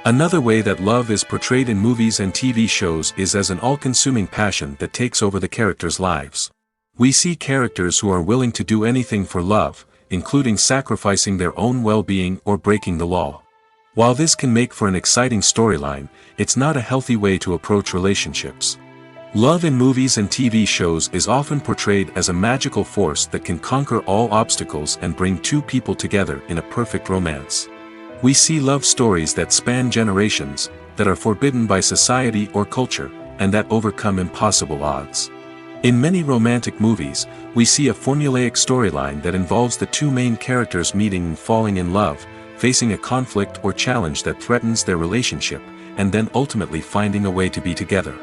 Another way that love is portrayed in movies and TV shows is as an all-consuming passion that takes over the characters' lives. We see characters who are willing to do anything for love, including sacrificing their own well-being or breaking the law. While this can make for an exciting storyline, it's not a healthy way to approach relationships. Love in movies and TV shows is often portrayed as a magical force that can conquer all obstacles and bring two people together in a perfect romance. We see love stories that span generations, that are forbidden by society or culture, and that overcome impossible odds. In many romantic movies, we see a formulaic storyline that involves the two main characters meeting and falling in love, facing a conflict or challenge that threatens their relationship, and then ultimately finding a way to be together.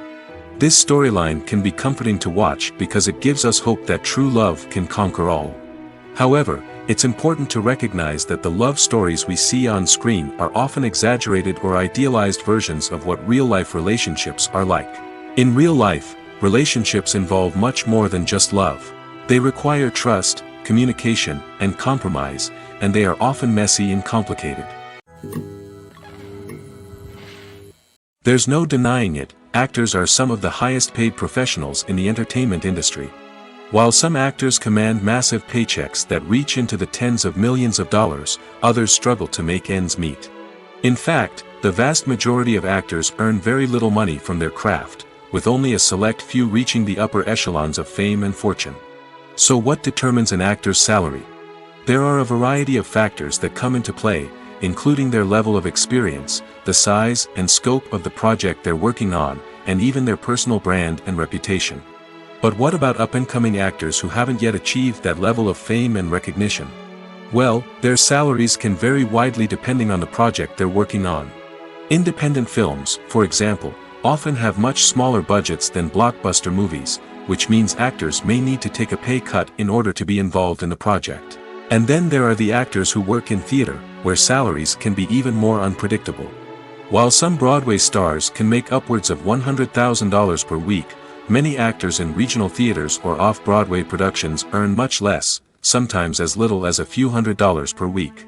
This storyline can be comforting to watch because it gives us hope that true love can conquer all. However, it's important to recognize that the love stories we see on screen are often exaggerated or idealized versions of what real-life relationships are like. In real life, relationships involve much more than just love. They require trust, communication, and compromise, and they are often messy and complicated. There's no denying it, actors are some of the highest paid professionals in the entertainment industry. While some actors command massive paychecks that reach into the tens of millions of dollars, others struggle to make ends meet. In fact, the vast majority of actors earn very little money from their craft, with only a select few reaching the upper echelons of fame and fortune. So what determines an actor's salary? There are a variety of factors that come into play, including their level of experience, the size and scope of the project they're working on, and even their personal brand and reputation. But what about up-and-coming actors who haven't yet achieved that level of fame and recognition? Well, their salaries can vary widely depending on the project they're working on. Independent films, for example, often have much smaller budgets than blockbuster movies, which means actors may need to take a pay cut in order to be involved in the project. And then there are the actors who work in theater, where salaries can be even more unpredictable. While some Broadway stars can make upwards of $100,000 per week, many actors in regional theaters or off-Broadway productions earn much less, sometimes as little as a few $100s per week.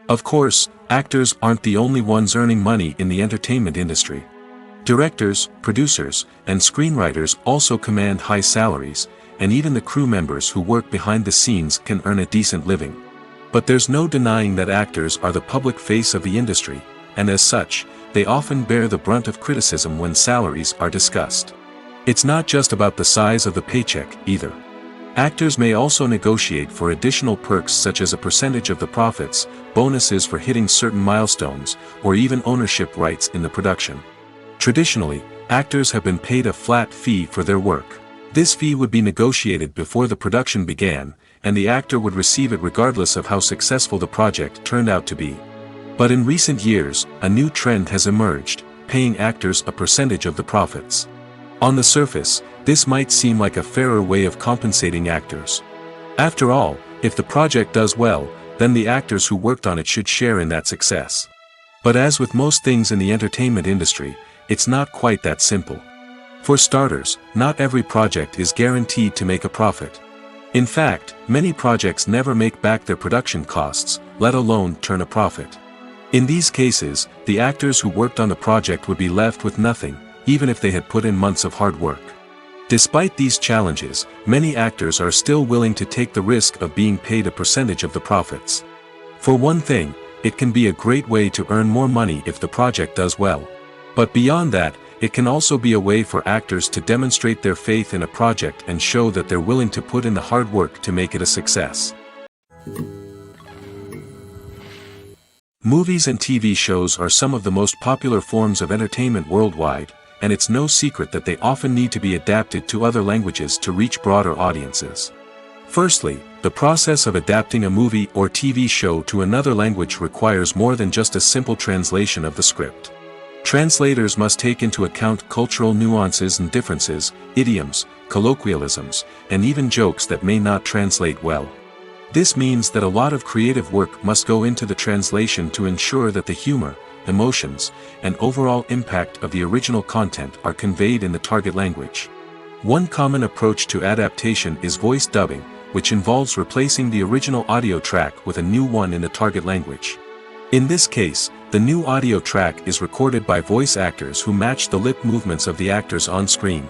Of course, actors aren't the only ones earning money in the entertainment industry. Directors, producers, and screenwriters also command high salaries, and even the crew members who work behind the scenes can earn a decent living. But there's no denying that actors are the public face of the industry, and as such, they often bear the brunt of criticism when salaries are discussed. It's not just about the size of the paycheck, either. Actors may also negotiate for additional perks such as a percentage of the profits, bonuses for hitting certain milestones, or even ownership rights in the production. Traditionally, actors have been paid a flat fee for their work. This fee would be negotiated before the production began, and the actor would receive it regardless of how successful the project turned out to be. But in recent years, a new trend has emerged, paying actors a percentage of the profits. On the surface, this might seem like a fairer way of compensating actors. After all, if the project does well, then the actors who worked on it should share in that success. But as with most things in the entertainment industry, it's not quite that simple. For starters, not every project is guaranteed to make a profit. In fact, many projects never make back their production costs, let alone turn a profit. In these cases, the actors who worked on the project would be left with nothing, even if they had put in months of hard work. Despite these challenges, many actors are still willing to take the risk of being paid a percentage of the profits. For one thing, it can be a great way to earn more money if the project does well. But beyond that, it can also be a way for actors to demonstrate their faith in a project and show that they're willing to put in the hard work to make it a success. Movies and TV shows are some of the most popular forms of entertainment worldwide, and it's no secret that they often need to be adapted to other languages to reach broader audiences. Firstly, the process of adapting a movie or TV show to another language requires more than just a simple translation of the script. Translators must take into account cultural nuances and differences, idioms, colloquialisms, and even jokes that may not translate well. This means that a lot of creative work must go into the translation to ensure that the humor, emotions, and overall impact of the original content are conveyed in the target language. One common approach to adaptation is voice dubbing, which involves replacing the original audio track with a new one in the target language. In this case, the new audio track is recorded by voice actors who match the lip movements of the actors on screen.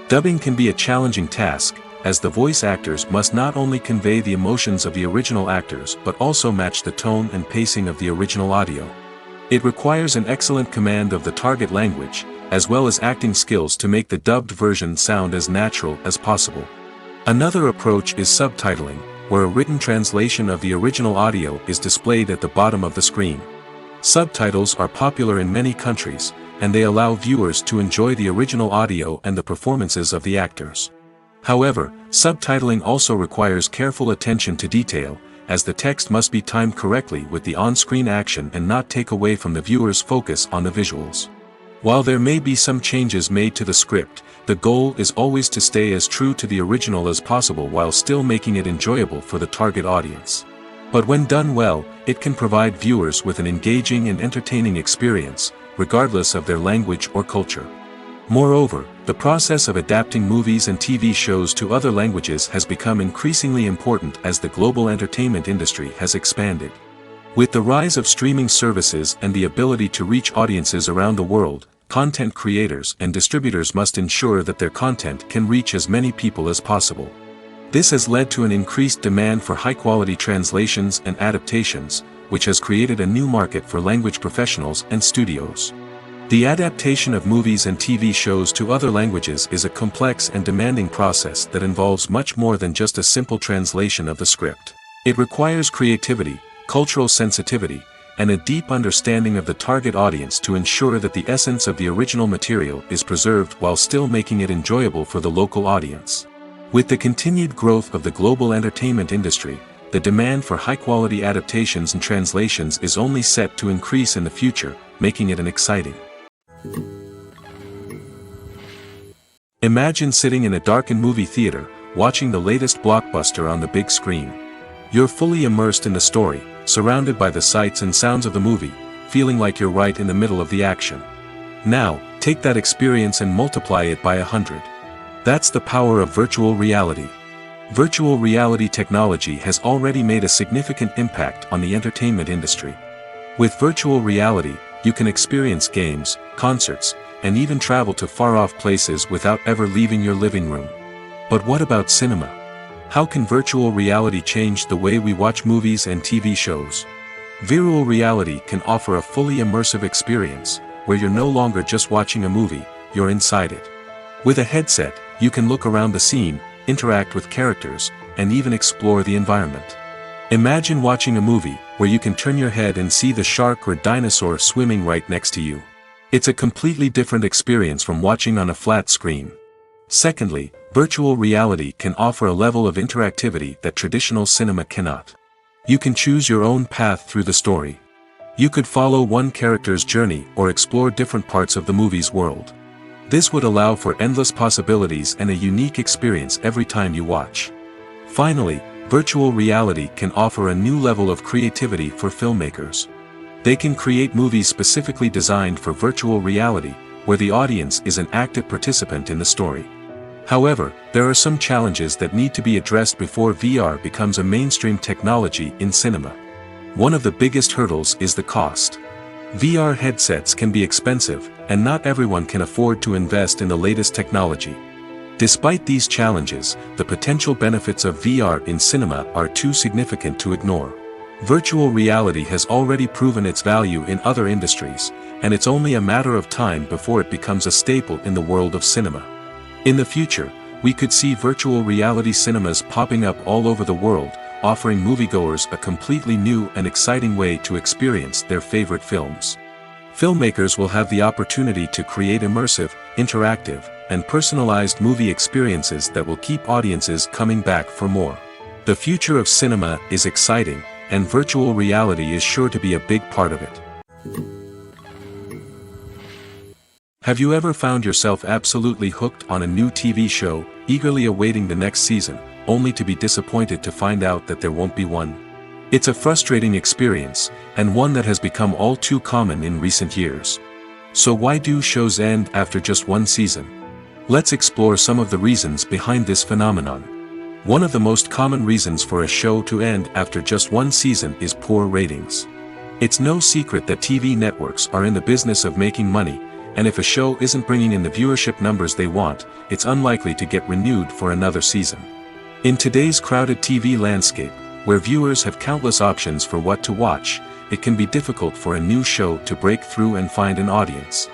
Dubbing can be a challenging task, as the voice actors must not only convey the emotions of the original actors but also match the tone and pacing of the original audio. It requires an excellent command of the target language, as well as acting skills to make the dubbed version sound as natural as possible. Another approach is subtitling, where a written translation of the original audio is displayed at the bottom of the screen. Subtitles are popular in many countries, and they allow viewers to enjoy the original audio and the performances of the actors. However, subtitling also requires careful attention to detail, as the text must be timed correctly with the on-screen action and not take away from the viewer's focus on the visuals. While there may be some changes made to the script, the goal is always to stay as true to the original as possible while still making it enjoyable for the target audience. But when done well, it can provide viewers with an engaging and entertaining experience, regardless of their language or culture. Moreover, the process of adapting movies and TV shows to other languages has become increasingly important as the global entertainment industry has expanded. With the rise of streaming services and the ability to reach audiences around the world, content creators and distributors must ensure that their content can reach as many people as possible. This has led to an increased demand for high-quality translations and adaptations, which has created a new market for language professionals and studios. The adaptation of movies and TV shows to other languages is a complex and demanding process that involves much more than just a simple translation of the script. It requires creativity, cultural sensitivity, and a deep understanding of the target audience to ensure that the essence of the original material is preserved while still making it enjoyable for the local audience. With the continued growth of the global entertainment industry, the demand for high-quality adaptations and translations is only set to increase in the future, making it exciting. Imagine sitting in a darkened movie theater, watching the latest blockbuster on the big screen. You're fully immersed in the story, surrounded by the sights and sounds of the movie, feeling like you're right in the middle of the action. Now, take that experience and multiply it by 100. That's the power of virtual reality. Virtual reality technology has already made a significant impact on the entertainment industry. With virtual reality, you can experience games, concerts, and even travel to far-off places without ever leaving your living room. But what about cinema? How can virtual reality change the way we watch movies and TV shows? Virtual reality can offer a fully immersive experience, where you're no longer just watching a movie, you're inside it. With a headset, you can look around the scene, interact with characters, and even explore the environment. Imagine watching a movie, where you can turn your head and see the shark or dinosaur swimming right next to you. It's a completely different experience from watching on a flat screen. Secondly, virtual reality can offer a level of interactivity that traditional cinema cannot. You can choose your own path through the story. You could follow one character's journey or explore different parts of the movie's world. This would allow for endless possibilities and a unique experience every time you watch. Finally, virtual reality can offer a new level of creativity for filmmakers. They can create movies specifically designed for virtual reality, where the audience is an active participant in the story. However, there are some challenges that need to be addressed before VR becomes a mainstream technology in cinema. One of the biggest hurdles is the cost. VR headsets can be expensive, and not everyone can afford to invest in the latest technology. Despite these challenges, the potential benefits of VR in cinema are too significant to ignore. Virtual reality has already proven its value in other industries, and it's only a matter of time before it becomes a staple in the world of cinema. In the future, we could see virtual reality cinemas popping up all over the world, offering moviegoers a completely new and exciting way to experience their favorite films. Filmmakers will have the opportunity to create immersive, interactive, and personalized movie experiences that will keep audiences coming back for more. The future of cinema is exciting, and virtual reality is sure to be a big part of it. Have you ever found yourself absolutely hooked on a new TV show, eagerly awaiting the next season, only to be disappointed to find out that there won't be one? It's a frustrating experience, and one that has become all too common in recent years. So why do shows end after just one season? Let's explore some of the reasons behind this phenomenon. One of the most common reasons for a show to end after just one season is poor ratings. It's no secret that TV networks are in the business of making money, and if a show isn't bringing in the viewership numbers they want, it's unlikely to get renewed for another season. In today's crowded TV landscape, where viewers have countless options for what to watch, it can be difficult for a new show to break through and find an audience.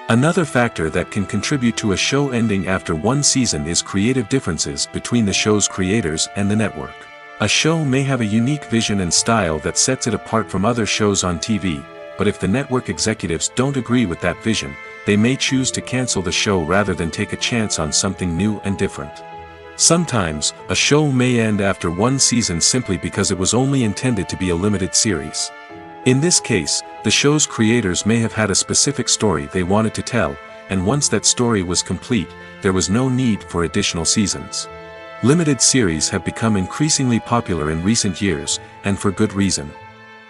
Another factor that can contribute to a show ending after one season is creative differences between the show's creators and the network. A show may have a unique vision and style that sets it apart from other shows on TV, but if the network executives don't agree with that vision, they may choose to cancel the show rather than take a chance on something new and different. Sometimes, a show may end after one season simply because it was only intended to be a limited series. In this case, the show's creators may have had a specific story they wanted to tell, and once that story was complete, there was no need for additional seasons. Limited series have become increasingly popular in recent years, and for good reason.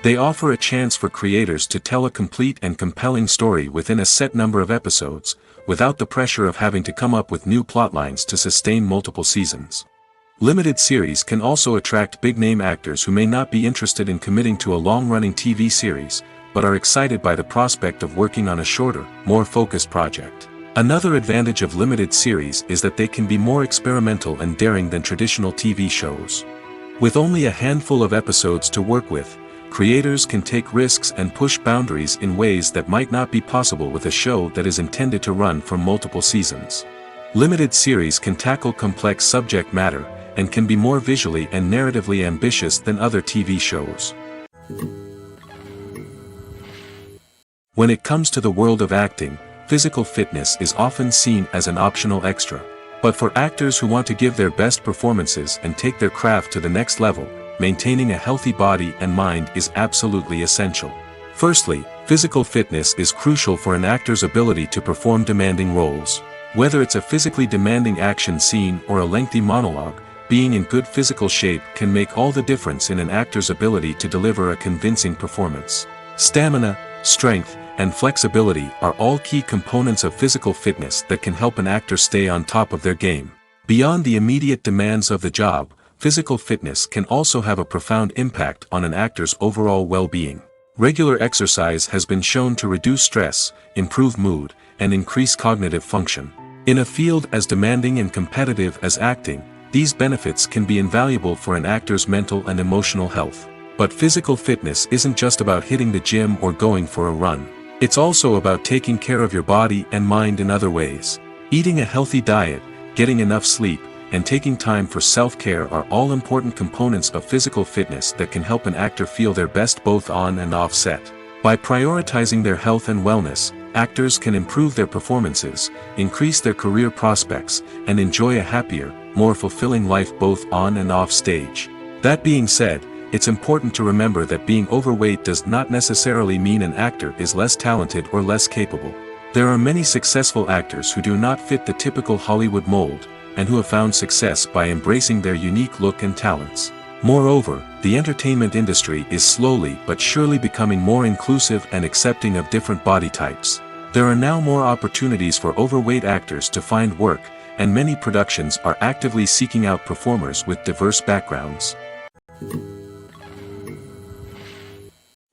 They offer a chance for creators to tell a complete and compelling story within a set number of episodes, without the pressure of having to come up with new plotlines to sustain multiple seasons. Limited series can also attract big-name actors who may not be interested in committing to a long-running TV series, but are excited by the prospect of working on a shorter, more focused project. Another advantage of limited series is that they can be more experimental and daring than traditional TV shows. With only a handful of episodes to work with, creators can take risks and push boundaries in ways that might not be possible with a show that is intended to run for multiple seasons. Limited series can tackle complex subject matter, and can be more visually and narratively ambitious than other TV shows. When it comes to the world of acting, physical fitness is often seen as an optional extra. But for actors who want to give their best performances and take their craft to the next level, maintaining a healthy body and mind is absolutely essential. Firstly, physical fitness is crucial for an actor's ability to perform demanding roles. Whether it's a physically demanding action scene or a lengthy monologue, being in good physical shape can make all the difference in an actor's ability to deliver a convincing performance. Stamina, strength, and flexibility are all key components of physical fitness that can help an actor stay on top of their game. Beyond the immediate demands of the job, physical fitness can also have a profound impact on an actor's overall well-being. Regular exercise has been shown to reduce stress, improve mood, and increase cognitive function. In a field as demanding and competitive as acting, these benefits can be invaluable for an actor's mental and emotional health. But physical fitness isn't just about hitting the gym or going for a run. It's also about taking care of your body and mind in other ways. Eating a healthy diet, getting enough sleep, and taking time for self-care are all important components of physical fitness that can help an actor feel their best both on and off set. By prioritizing their health and wellness, actors can improve their performances, increase their career prospects, and enjoy a happier, more fulfilling life both on and off stage. That being said, it's important to remember that being overweight does not necessarily mean an actor is less talented or less capable. There are many successful actors who do not fit the typical Hollywood mold, and who have found success by embracing their unique look and talents. Moreover, the entertainment industry is slowly but surely becoming more inclusive and accepting of different body types. There are now more opportunities for overweight actors to find work, and many productions are actively seeking out performers with diverse backgrounds.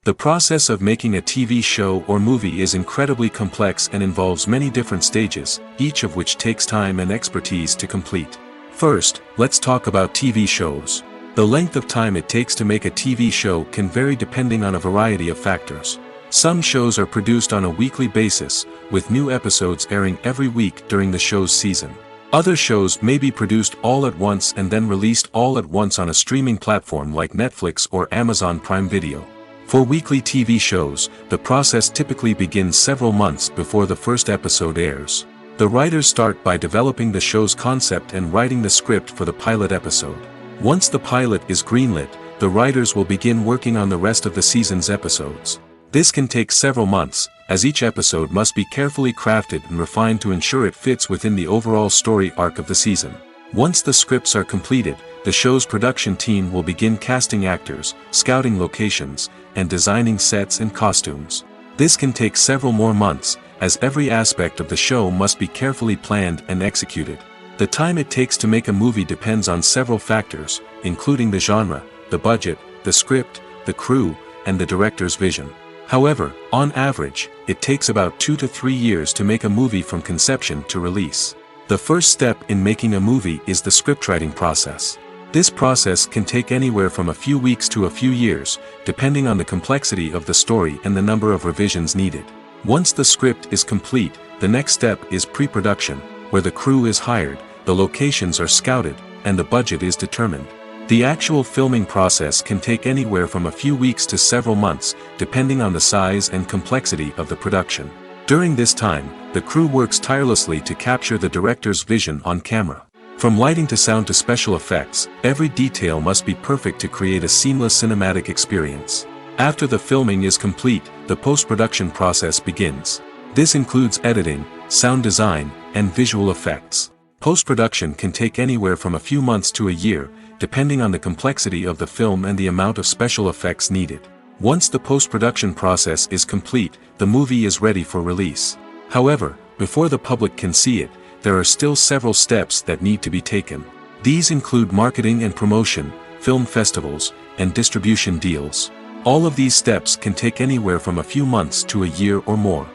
The process of making a TV show or movie is incredibly complex and involves many different stages, each of which takes time and expertise to complete. First, let's talk about TV shows. The length of time it takes to make a TV show can vary depending on a variety of factors. Some shows are produced on a weekly basis, with new episodes airing every week during the show's season. Other shows may be produced all at once and then released all at once on a streaming platform like Netflix or Amazon Prime Video. For weekly TV shows, the process typically begins several months before the first episode airs. The writers start by developing the show's concept and writing the script for the pilot episode. Once the pilot is greenlit, the writers will begin working on the rest of the season's episodes. This can take several months, as each episode must be carefully crafted and refined to ensure it fits within the overall story arc of the season. Once the scripts are completed, the show's production team will begin casting actors, scouting locations, and designing sets and costumes. This can take several more months, as every aspect of the show must be carefully planned and executed. The time it takes to make a movie depends on several factors, including the genre, the budget, the script, the crew, and the director's vision. However, on average, it takes about 2 to 3 years to make a movie from conception to release. The first step in making a movie is the scriptwriting process. This process can take anywhere from a few weeks to a few years, depending on the complexity of the story and the number of revisions needed. Once the script is complete, the next step is pre-production, where the crew is hired, the locations are scouted, and the budget is determined. The actual filming process can take anywhere from a few weeks to several months, depending on the size and complexity of the production. During this time, the crew works tirelessly to capture the director's vision on camera. From lighting to sound to special effects, every detail must be perfect to create a seamless cinematic experience. After the filming is complete, the post-production process begins. This includes editing, sound design, and visual effects. Post-production can take anywhere from a few months to a year, depending on the complexity of the film and the amount of special effects needed. Once the post-production process is complete, the movie is ready for release. However, before the public can see it, there are still several steps that need to be taken. These include marketing and promotion, film festivals, and distribution deals. All of these steps can take anywhere from a few months to a year or more.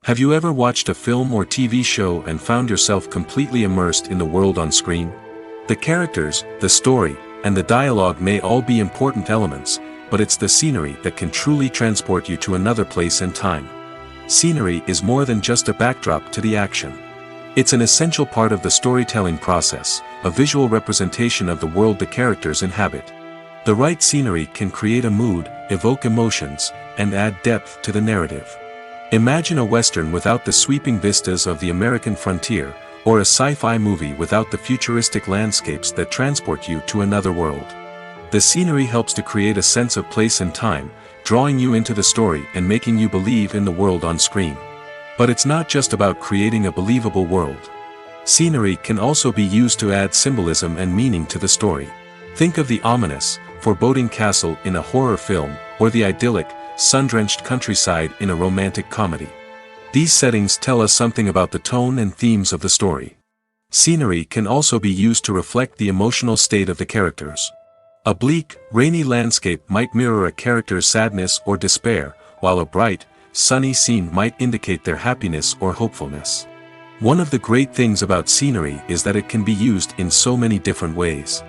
Have you ever watched a film or TV show and found yourself completely immersed in the world on screen? The characters, the story, and the dialogue may all be important elements, but it's the scenery that can truly transport you to another place and time. Scenery is more than just a backdrop to the action. It's an essential part of the storytelling process, a visual representation of the world the characters inhabit. The right scenery can create a mood, evoke emotions, and add depth to the narrative. Imagine a western without the sweeping vistas of the American frontier, or a sci-fi movie without the futuristic landscapes that transport you to another world. The scenery helps to create a sense of place and time, drawing you into the story and making you believe in the world on screen. But it's not just about creating a believable world. Scenery can also be used to add symbolism and meaning to the story. Think of the ominous, foreboding castle in a horror film, or the idyllic, sun-drenched countryside in a romantic comedy. These settings tell us something about the tone and themes of the story. Scenery can also be used to reflect the emotional state of the characters. A bleak, rainy landscape might mirror a character's sadness or despair, while a bright, sunny scene might indicate their happiness or hopefulness. One of the great things about scenery is that it can be used in so many different ways.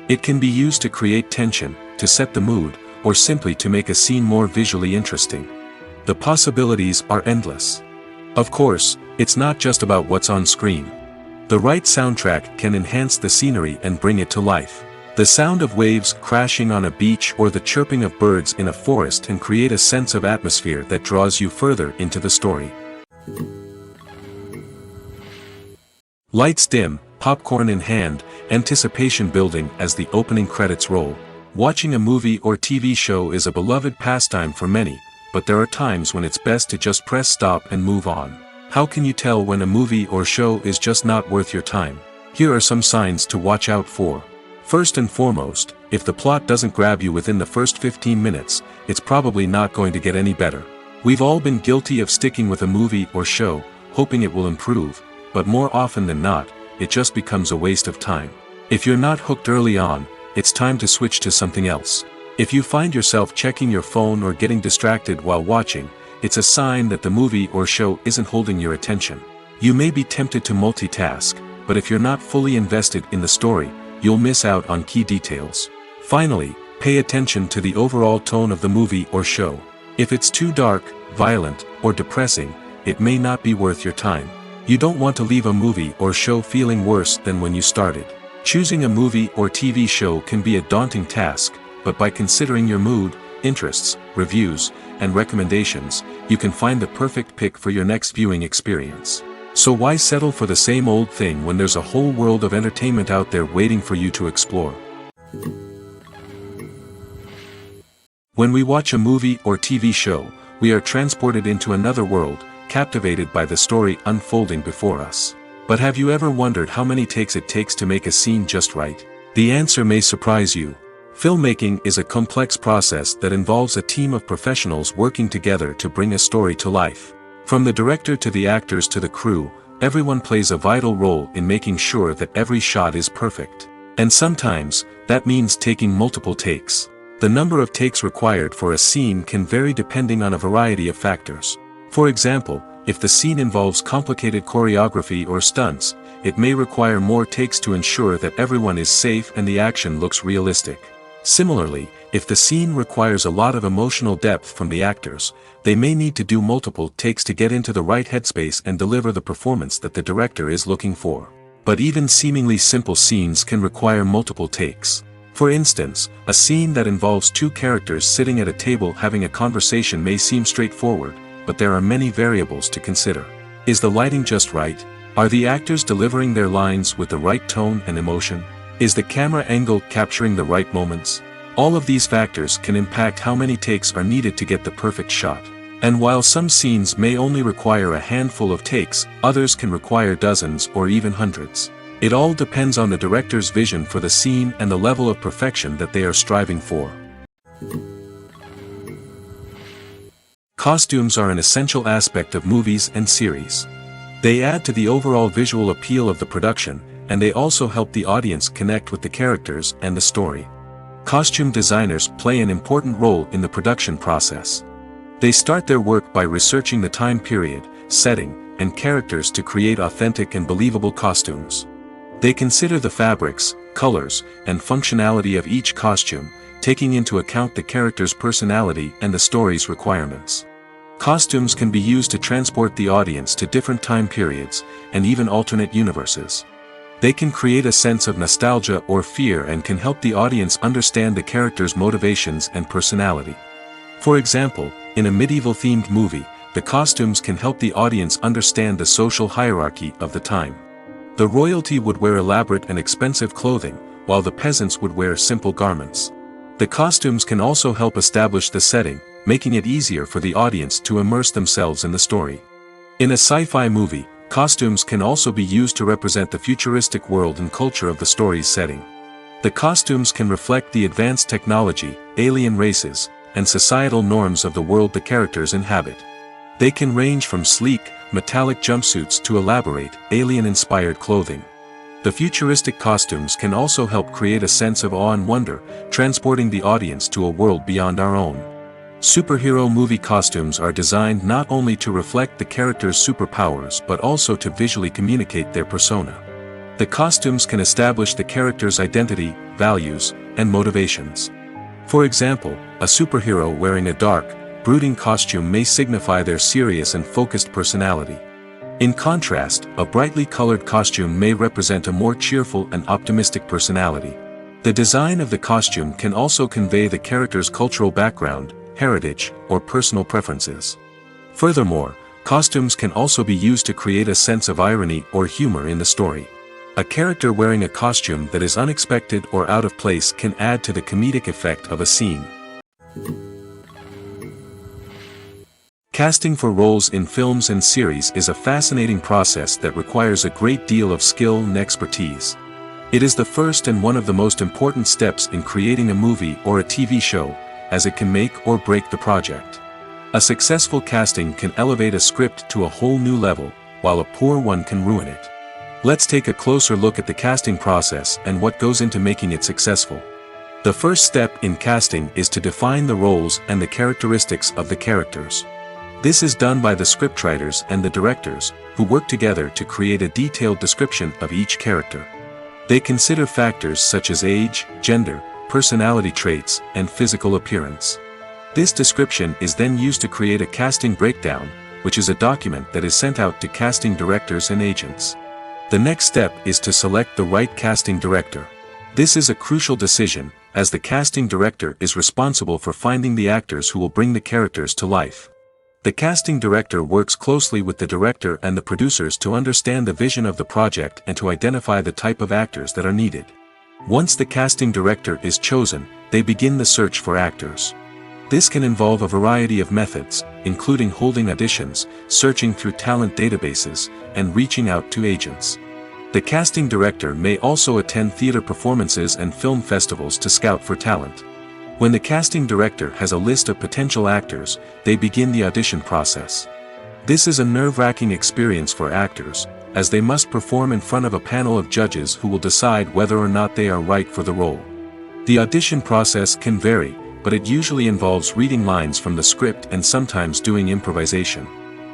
It can be used to create tension, to set the mood, or simply to make a scene more visually interesting. The possibilities are endless. Of course, it's not just about what's on screen. The right soundtrack can enhance the scenery and bring it to life. The sound of waves crashing on a beach or the chirping of birds in a forest can create a sense of atmosphere that draws you further into the story. Lights dim, popcorn in hand, anticipation building as the opening credits roll. Watching a movie or TV show is a beloved pastime for many, but there are times when it's best to just press stop and move on. How can you tell when a movie or show is just not worth your time? Here are some signs to watch out for. First and foremost, if the plot doesn't grab you within the first 15 minutes, it's probably not going to get any better. We've all been guilty of sticking with a movie or show, hoping it will improve, but more often than not, it just becomes a waste of time. If you're not hooked early on, it's time to switch to something else. If you find yourself checking your phone or getting distracted while watching, it's a sign that the movie or show isn't holding your attention. You may be tempted to multitask, but if you're not fully invested in the story, you'll miss out on key details. Finally, pay attention to the overall tone of the movie or show. If it's too dark, violent, or depressing, it may not be worth your time. You don't want to leave a movie or show feeling worse than when you started. Choosing a movie or TV show can be a daunting task, but by considering your mood, interests, reviews, and recommendations, you can find the perfect pick for your next viewing experience. So why settle for the same old thing when there's a whole world of entertainment out there waiting for you to explore? When we watch a movie or TV show, we are transported into another world, captivated by the story unfolding before us. But have you ever wondered how many takes it takes to make a scene just right? The answer may surprise you. Filmmaking is a complex process that involves a team of professionals working together to bring a story to life. From the director to the actors to the crew, everyone plays a vital role in making sure that every shot is perfect. And sometimes, that means taking multiple takes. The number of takes required for a scene can vary depending on a variety of factors. For example, if the scene involves complicated choreography or stunts, it may require more takes to ensure that everyone is safe and the action looks realistic. Similarly, if the scene requires a lot of emotional depth from the actors, they may need to do multiple takes to get into the right headspace and deliver the performance that the director is looking for. But even seemingly simple scenes can require multiple takes. For instance, a scene that involves two characters sitting at a table having a conversation may seem straightforward, but there are many variables to consider. Is the lighting just right? Are the actors delivering their lines with the right tone and emotion? Is the camera angle capturing the right moments? All of these factors can impact how many takes are needed to get the perfect shot. And while some scenes may only require a handful of takes, others can require dozens or even hundreds. It all depends on the director's vision for the scene and the level of perfection that they are striving for. Costumes are an essential aspect of movies and series. They add to the overall visual appeal of the production, and they also help the audience connect with the characters and the story. Costume designers play an important role in the production process. They start their work by researching the time period, setting, and characters to create authentic and believable costumes. They consider the fabrics, colors, and functionality of each costume, taking into account the character's personality and the story's requirements. Costumes can be used to transport the audience to different time periods, and even alternate universes. They can create a sense of nostalgia or fear and can help the audience understand the character's motivations and personality. For example, in a medieval-themed movie, the costumes can help the audience understand the social hierarchy of the time. The royalty would wear elaborate and expensive clothing, while the peasants would wear simple garments. The costumes can also help establish the setting, making it easier for the audience to immerse themselves in the story. In a sci-fi movie, costumes can also be used to represent the futuristic world and culture of the story's setting. The costumes can reflect the advanced technology, alien races, and societal norms of the world the characters inhabit. They can range from sleek, metallic jumpsuits to elaborate, alien-inspired clothing. The futuristic costumes can also help create a sense of awe and wonder, transporting the audience to a world beyond our own. Superhero movie costumes are designed not only to reflect the character's superpowers but also to visually communicate their persona. The costumes can establish the character's identity, values, and motivations. For example, a superhero wearing a dark, brooding costume may signify their serious and focused personality. In contrast, a brightly colored costume may represent a more cheerful and optimistic personality. The design of the costume can also convey the character's cultural background, heritage, or personal preferences. Furthermore, costumes can also be used to create a sense of irony or humor in the story. A character wearing a costume that is unexpected or out of place can add to the comedic effect of a scene. Casting for roles in films and series is a fascinating process that requires a great deal of skill and expertise. It is the first and one of the most important steps in creating a movie or a TV show, as it can make or break the project. A successful casting can elevate a script to a whole new level, while a poor one can ruin it. Let's take a closer look at the casting process and what goes into making it successful. The first step in casting is to define the roles and the characteristics of the characters. This is done by the scriptwriters and the directors, who work together to create a detailed description of each character. They consider factors such as age, gender, personality traits, and physical appearance. This description is then used to create a casting breakdown, which is a document that is sent out to casting directors and agents. The next step is to select the right casting director. This is a crucial decision, as the casting director is responsible for finding the actors who will bring the characters to life. The casting director works closely with the director and the producers to understand the vision of the project and to identify the type of actors that are needed. Once the casting director is chosen, they begin the search for actors. This can involve a variety of methods, including holding auditions, searching through talent databases, and reaching out to agents. The casting director may also attend theater performances and film festivals to scout for talent. When the casting director has a list of potential actors, they begin the audition process. This is a nerve-wracking experience for actors, as they must perform in front of a panel of judges who will decide whether or not they are right for the role. The audition process can vary, but it usually involves reading lines from the script and sometimes doing improvisation.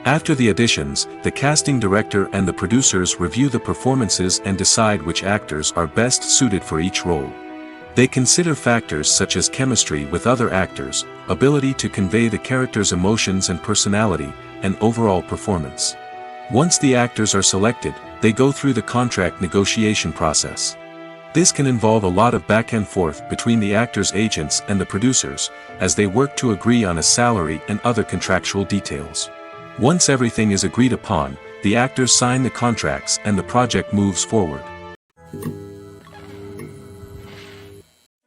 After the auditions, the casting director and the producers review the performances and decide which actors are best suited for each role. They consider factors such as chemistry with other actors, ability to convey the character's emotions and personality, and overall performance. Once the actors are selected, they go through the contract negotiation process. This can involve a lot of back and forth between the actors' agents and the producers, as they work to agree on a salary and other contractual details. Once everything is agreed upon, the actors sign the contracts and the project moves forward.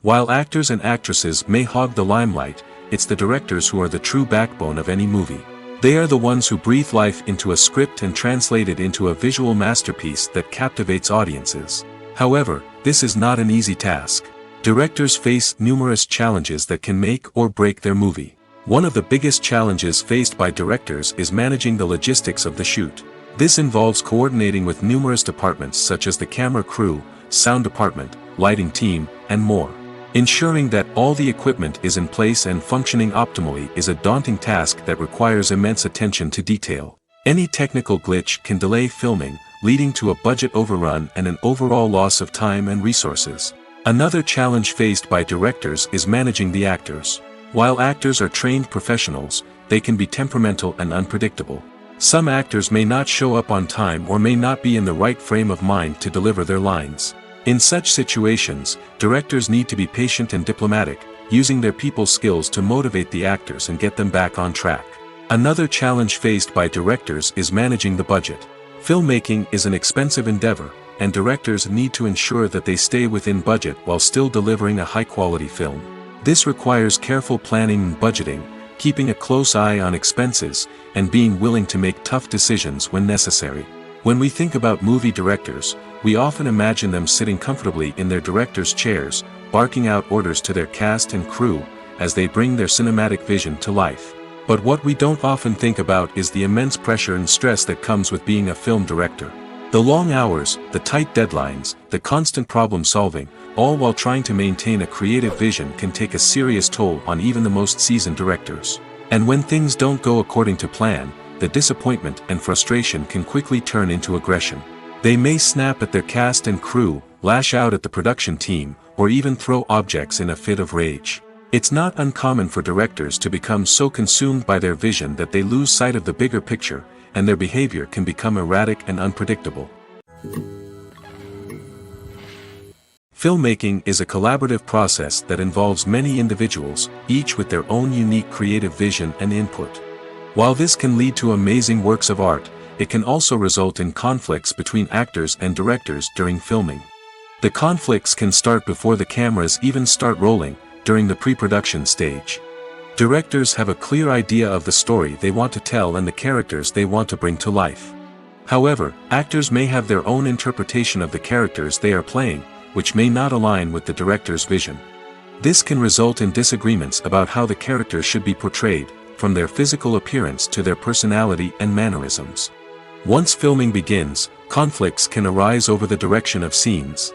While actors and actresses may hog the limelight, it's the directors who are the true backbone of any movie. They are the ones who breathe life into a script and translate it into a visual masterpiece that captivates audiences. However, this is not an easy task. Directors face numerous challenges that can make or break their movie. One of the biggest challenges faced by directors is managing the logistics of the shoot. This involves coordinating with numerous departments such as the camera crew, sound department, lighting team, and more. Ensuring that all the equipment is in place and functioning optimally is a daunting task that requires immense attention to detail. Any technical glitch can delay filming, leading to a budget overrun and an overall loss of time and resources. Another challenge faced by directors is managing the actors. While actors are trained professionals, they can be temperamental and unpredictable. Some actors may not show up on time or may not be in the right frame of mind to deliver their lines. In such situations, directors need to be patient and diplomatic, using their people skills to motivate the actors and get them back on track. Another challenge faced by directors is managing the budget. Filmmaking is an expensive endeavor, and directors need to ensure that they stay within budget while still delivering a high-quality film. This requires careful planning and budgeting, keeping a close eye on expenses, and being willing to make tough decisions when necessary. When we think about movie directors, we often imagine them sitting comfortably in their director's chairs, barking out orders to their cast and crew, as they bring their cinematic vision to life. But what we don't often think about is the immense pressure and stress that comes with being a film director. The long hours, the tight deadlines, the constant problem solving, all while trying to maintain a creative vision can take a serious toll on even the most seasoned directors. And when things don't go according to plan, the disappointment and frustration can quickly turn into aggression. They may snap at their cast and crew, lash out at the production team, or even throw objects in a fit of rage. It's not uncommon for directors to become so consumed by their vision that they lose sight of the bigger picture, and their behavior can become erratic and unpredictable. Filmmaking is a collaborative process that involves many individuals, each with their own unique creative vision and input. While this can lead to amazing works of art, it can also result in conflicts between actors and directors during filming. The conflicts can start before the cameras even start rolling, during the pre-production stage. Directors have a clear idea of the story they want to tell and the characters they want to bring to life. However, actors may have their own interpretation of the characters they are playing, which may not align with the director's vision. This can result in disagreements about how the characters should be portrayed, from their physical appearance to their personality and mannerisms. Once filming begins, conflicts can arise over the direction of scenes.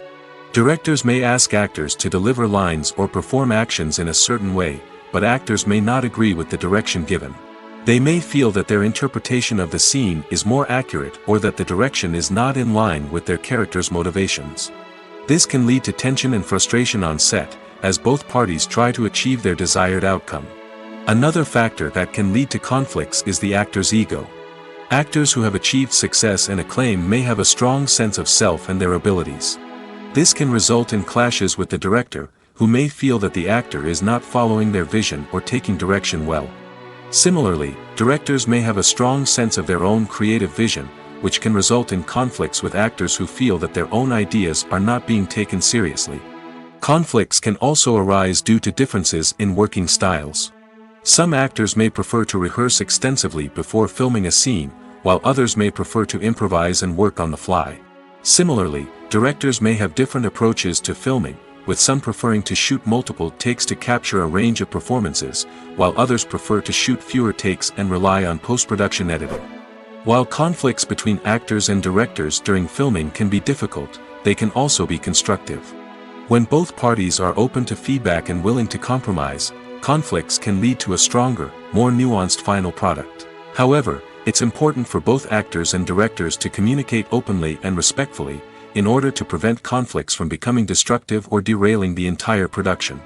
Directors may ask actors to deliver lines or perform actions in a certain way, but actors may not agree with the direction given. They may feel that their interpretation of the scene is more accurate or that the direction is not in line with their character's motivations. This can lead to tension and frustration on set, as both parties try to achieve their desired outcome. Another factor that can lead to conflicts is the actor's ego. Actors who have achieved success and acclaim may have a strong sense of self and their abilities. This can result in clashes with the director, who may feel that the actor is not following their vision or taking direction well. Similarly, directors may have a strong sense of their own creative vision, which can result in conflicts with actors who feel that their own ideas are not being taken seriously. Conflicts can also arise due to differences in working styles. Some actors may prefer to rehearse extensively before filming a scene, while others may prefer to improvise and work on the fly. Similarly, directors may have different approaches to filming, with some preferring to shoot multiple takes to capture a range of performances, while others prefer to shoot fewer takes and rely on post-production editing. While conflicts between actors and directors during filming can be difficult, they can also be constructive. When both parties are open to feedback and willing to compromise, conflicts can lead to a stronger, more nuanced final product. However, it's important for both actors and directors to communicate openly and respectfully, in order to prevent conflicts from becoming destructive or derailing the entire production.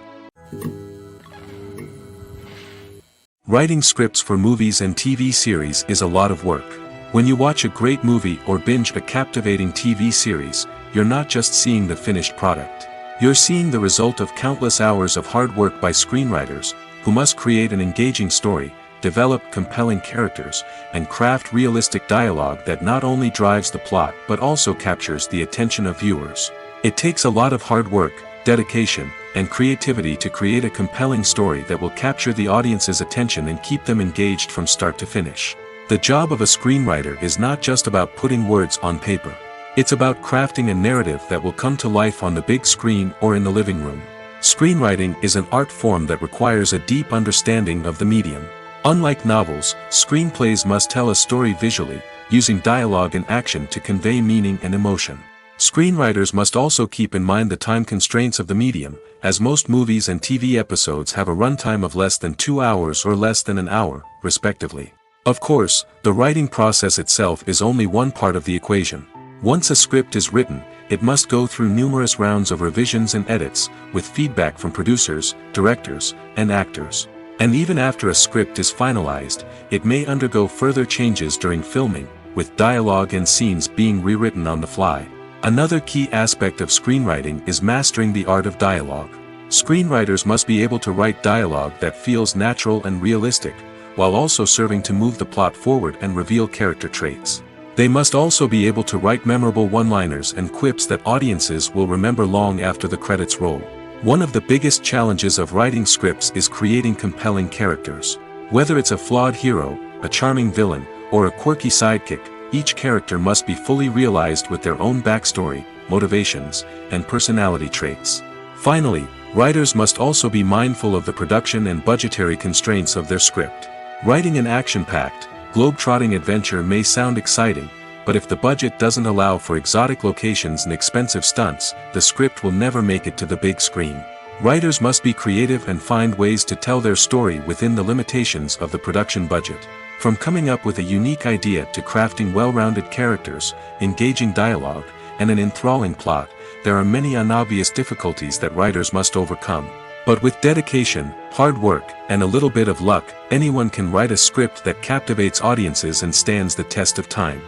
Writing scripts for movies and TV series is a lot of work. When you watch a great movie or binge a captivating TV series, you're not just seeing the finished product. You're seeing the result of countless hours of hard work by screenwriters, who must create an engaging story, develop compelling characters, and craft realistic dialogue that not only drives the plot but also captures the attention of viewers. It takes a lot of hard work, dedication, and creativity to create a compelling story that will capture the audience's attention and keep them engaged from start to finish. The job of a screenwriter is not just about putting words on paper. It's about crafting a narrative that will come to life on the big screen or in the living room. Screenwriting is an art form that requires a deep understanding of the medium. Unlike novels, screenplays must tell a story visually, using dialogue and action to convey meaning and emotion. Screenwriters must also keep in mind the time constraints of the medium, as most movies and TV episodes have a runtime of less than 2 hours or less than an hour, respectively. Of course, the writing process itself is only one part of the equation. Once a script is written, it must go through numerous rounds of revisions and edits, with feedback from producers, directors, and actors. And even after a script is finalized, it may undergo further changes during filming, with dialogue and scenes being rewritten on the fly. Another key aspect of screenwriting is mastering the art of dialogue. Screenwriters must be able to write dialogue that feels natural and realistic, while also serving to move the plot forward and reveal character traits. They must also be able to write memorable one-liners and quips that audiences will remember long after the credits roll. One of the biggest challenges of writing scripts is creating compelling characters. Whether it's a flawed hero, a charming villain, or a quirky sidekick, each character must be fully realized with their own backstory, motivations, and personality traits. Finally, writers must also be mindful of the production and budgetary constraints of their script. Writing an action-packed, globe-trotting adventure may sound exciting, but if the budget doesn't allow for exotic locations and expensive stunts, the script will never make it to the big screen. Writers must be creative and find ways to tell their story within the limitations of the production budget. From coming up with a unique idea to crafting well-rounded characters, engaging dialogue, and an enthralling plot, there are many unobvious difficulties that writers must overcome. But with dedication, hard work, and a little bit of luck, anyone can write a script that captivates audiences and stands the test of time.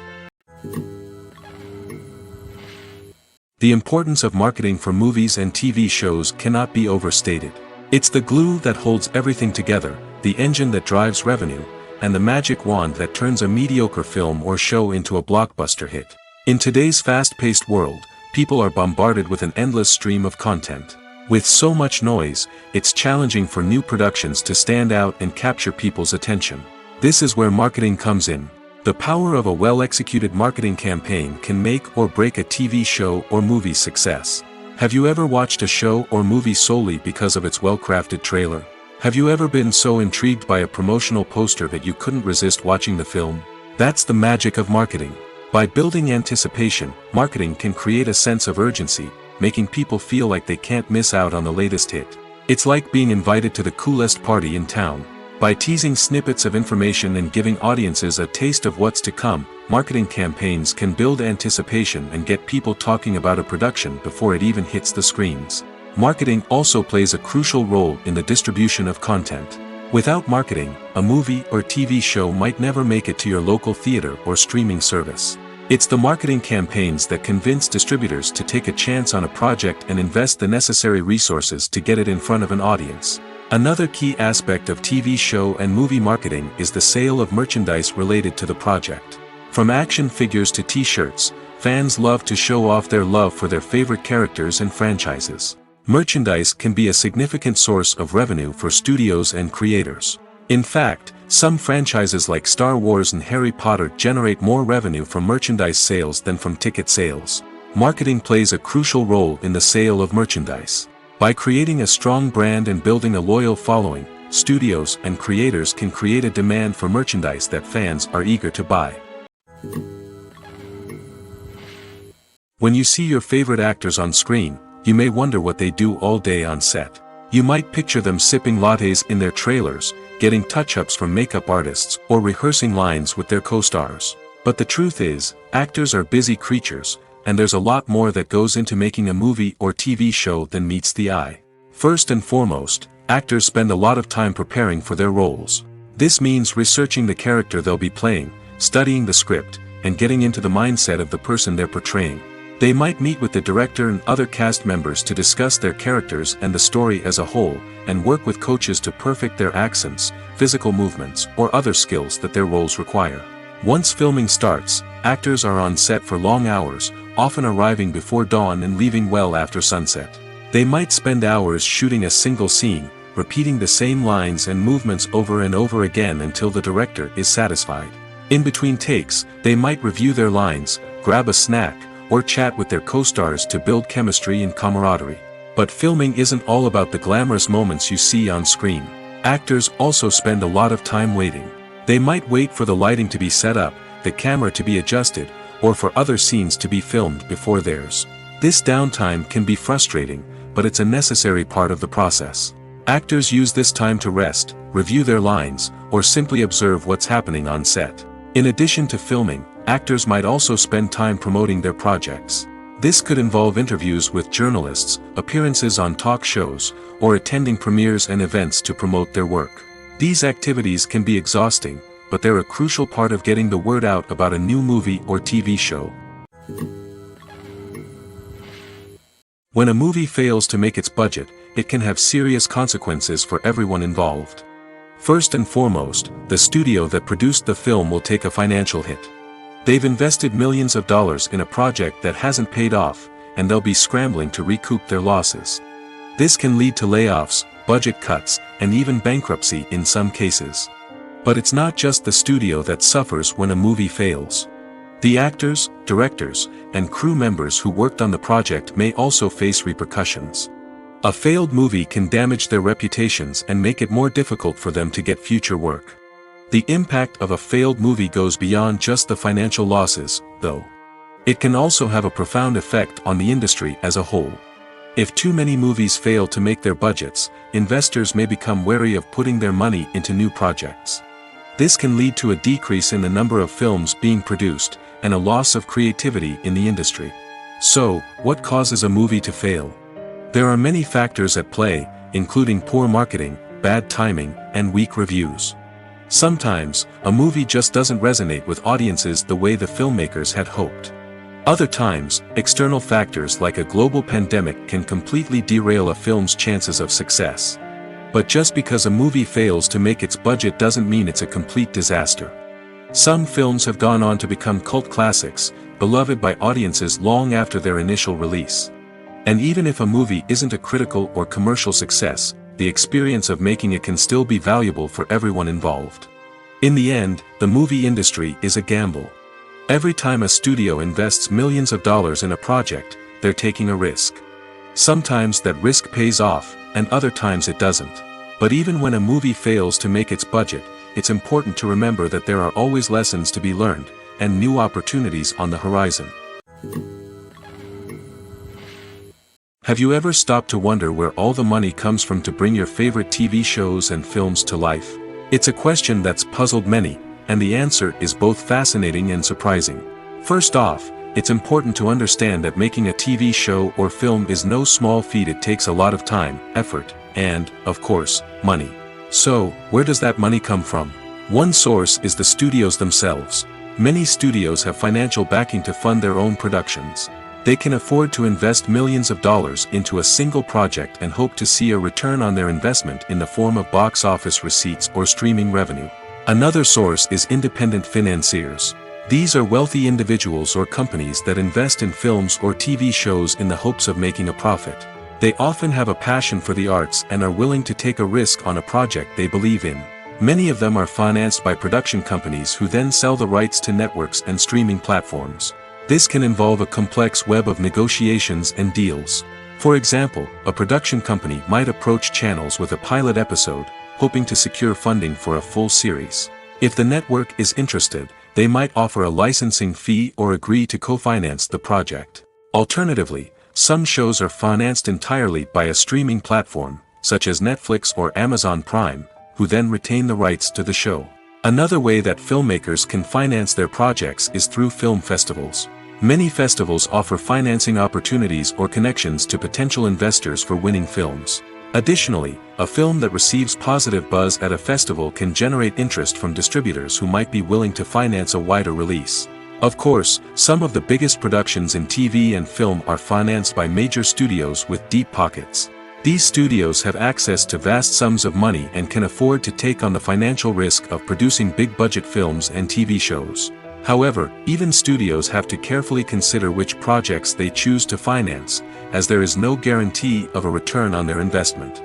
The importance of marketing for movies and TV shows cannot be overstated. It's the glue that holds everything together, the engine that drives revenue, and the magic wand that turns a mediocre film or show into a blockbuster hit. In today's fast-paced world, people are bombarded with an endless stream of content. With so much noise, it's challenging for new productions to stand out and capture people's attention. This is where marketing comes in. The power of a well-executed marketing campaign can make or break a TV show or movie's success. Have you ever watched a show or movie solely because of its well-crafted trailer? Have you ever been so intrigued by a promotional poster that you couldn't resist watching the film? That's the magic of marketing. By building anticipation, marketing can create a sense of urgency, making people feel like they can't miss out on the latest hit. It's like being invited to the coolest party in town. By teasing snippets of information and giving audiences a taste of what's to come, marketing campaigns can build anticipation and get people talking about a production before it even hits the screens. Marketing also plays a crucial role in the distribution of content. Without marketing, a movie or TV show might never make it to your local theater or streaming service. It's the marketing campaigns that convince distributors to take a chance on a project and invest the necessary resources to get it in front of an audience. Another key aspect of TV show and movie marketing is the sale of merchandise related to the project. From action figures to t-shirts, fans love to show off their love for their favorite characters and franchises. Merchandise can be a significant source of revenue for studios and creators. In fact, some franchises like Star Wars and Harry Potter generate more revenue from merchandise sales than from ticket sales. Marketing plays a crucial role in the sale of merchandise. By creating a strong brand and building a loyal following, studios and creators can create a demand for merchandise that fans are eager to buy. When you see your favorite actors on screen, you may wonder what they do all day on set. You might picture them sipping lattes in their trailers, getting touch-ups from makeup artists, or rehearsing lines with their co-stars. But the truth is, actors are busy creatures, and there's a lot more that goes into making a movie or TV show than meets the eye. First and foremost, actors spend a lot of time preparing for their roles. This means researching the character they'll be playing, studying the script, and getting into the mindset of the person they're portraying. They might meet with the director and other cast members to discuss their characters and the story as a whole, and work with coaches to perfect their accents, physical movements, or other skills that their roles require. Once filming starts, actors are on set for long hours, often arriving before dawn and leaving well after sunset. They might spend hours shooting a single scene, repeating the same lines and movements over and over again until the director is satisfied. In between takes, they might review their lines, grab a snack, or chat with their co-stars to build chemistry and camaraderie. But filming isn't all about the glamorous moments you see on screen. Actors also spend a lot of time waiting. They might wait for the lighting to be set up, the camera to be adjusted, or for other scenes to be filmed before theirs. This downtime can be frustrating, but it's a necessary part of the process. Actors use this time to rest, review their lines, or simply observe what's happening on set. In addition to filming, actors might also spend time promoting their projects. This could involve interviews with journalists, appearances on talk shows, or attending premieres and events to promote their work. These activities can be exhausting, but they're a crucial part of getting the word out about a new movie or TV show. When a movie fails to make its budget, it can have serious consequences for everyone involved. First and foremost, the studio that produced the film will take a financial hit. They've invested millions of dollars in a project that hasn't paid off, and they'll be scrambling to recoup their losses. This can lead to layoffs, budget cuts, and even bankruptcy in some cases. But it's not just the studio that suffers when a movie fails. The actors, directors, and crew members who worked on the project may also face repercussions. A failed movie can damage their reputations and make it more difficult for them to get future work. The impact of a failed movie goes beyond just the financial losses, though. It can also have a profound effect on the industry as a whole. If too many movies fail to make their budgets, investors may become wary of putting their money into new projects. This can lead to a decrease in the number of films being produced, and a loss of creativity in the industry. So, what causes a movie to fail? There are many factors at play, including poor marketing, bad timing, and weak reviews. Sometimes, a movie just doesn't resonate with audiences the way the filmmakers had hoped. Other times, external factors like a global pandemic can completely derail a film's chances of success. But just because a movie fails to make its budget doesn't mean it's a complete disaster. Some films have gone on to become cult classics, beloved by audiences long after their initial release. And even if a movie isn't a critical or commercial success, the experience of making it can still be valuable for everyone involved. In the end, the movie industry is a gamble. Every time a studio invests millions of dollars in a project, they're taking a risk. Sometimes that risk pays off, and other times it doesn't. But even when a movie fails to make its budget, it's important to remember that there are always lessons to be learned, and new opportunities on the horizon. Have you ever stopped to wonder where all the money comes from to bring your favorite TV shows and films to life? It's a question that's puzzled many, and the answer is both fascinating and surprising. First off, it's important to understand that making a TV show or film is no small feat. It takes a lot of time, effort, and, of course, money. So, where does that money come from? One source is the studios themselves. Many studios have financial backing to fund their own productions. They can afford to invest millions of dollars into a single project and hope to see a return on their investment in the form of box office receipts or streaming revenue. Another source is independent financiers. These are wealthy individuals or companies that invest in films or TV shows in the hopes of making a profit. They often have a passion for the arts and are willing to take a risk on a project they believe in. Many of them are financed by production companies who then sell the rights to networks and streaming platforms. This can involve a complex web of negotiations and deals. For example, a production company might approach channels with a pilot episode, hoping to secure funding for a full series. If the network is interested, they might offer a licensing fee or agree to co-finance the project. Alternatively, some shows are financed entirely by a streaming platform, such as Netflix or Amazon Prime, who then retain the rights to the show. Another way that filmmakers can finance their projects is through film festivals. Many festivals offer financing opportunities or connections to potential investors for winning films. Additionally, a film that receives positive buzz at a festival can generate interest from distributors who might be willing to finance a wider release. Of course, some of the biggest productions in TV and film are financed by major studios with deep pockets. These studios have access to vast sums of money and can afford to take on the financial risk of producing big-budget films and TV shows. However, even studios have to carefully consider which projects they choose to finance, as there is no guarantee of a return on their investment.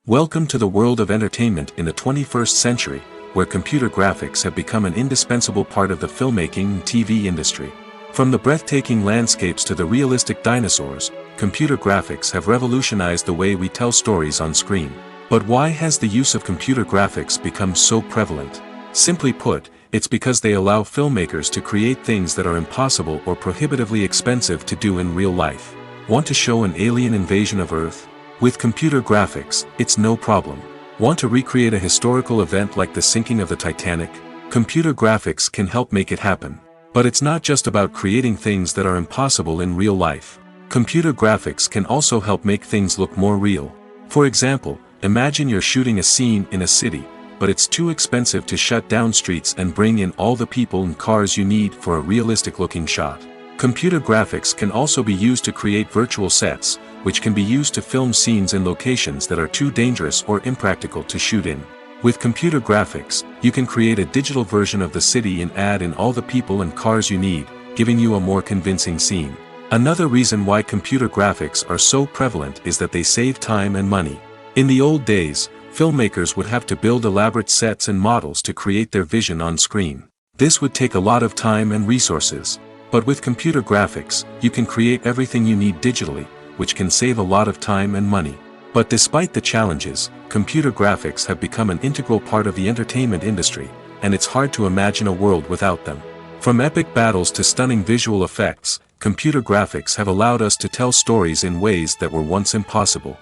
Welcome to the world of entertainment in the 21st century, where computer graphics have become an indispensable part of the filmmaking and TV industry. From the breathtaking landscapes to the realistic dinosaurs, computer graphics have revolutionized the way we tell stories on screen. But why has the use of computer graphics become so prevalent? Simply put, it's because they allow filmmakers to create things that are impossible or prohibitively expensive to do in real life. Want to show an alien invasion of Earth? With computer graphics, it's no problem. Want to recreate a historical event like the sinking of the Titanic? Computer graphics can help make it happen. But it's not just about creating things that are impossible in real life. Computer graphics can also help make things look more real. For example, imagine you're shooting a scene in a city, but it's too expensive to shut down streets and bring in all the people and cars you need for a realistic-looking shot. Computer graphics can also be used to create virtual sets, which can be used to film scenes in locations that are too dangerous or impractical to shoot in. With computer graphics, you can create a digital version of the city and add in all the people and cars you need, giving you a more convincing scene. Another reason why computer graphics are so prevalent is that they save time and money. In the old days, filmmakers would have to build elaborate sets and models to create their vision on screen. This would take a lot of time and resources. But with computer graphics, you can create everything you need digitally, which can save a lot of time and money. But despite the challenges, computer graphics have become an integral part of the entertainment industry, and it's hard to imagine a world without them. From epic battles to stunning visual effects, computer graphics have allowed us to tell stories in ways that were once impossible.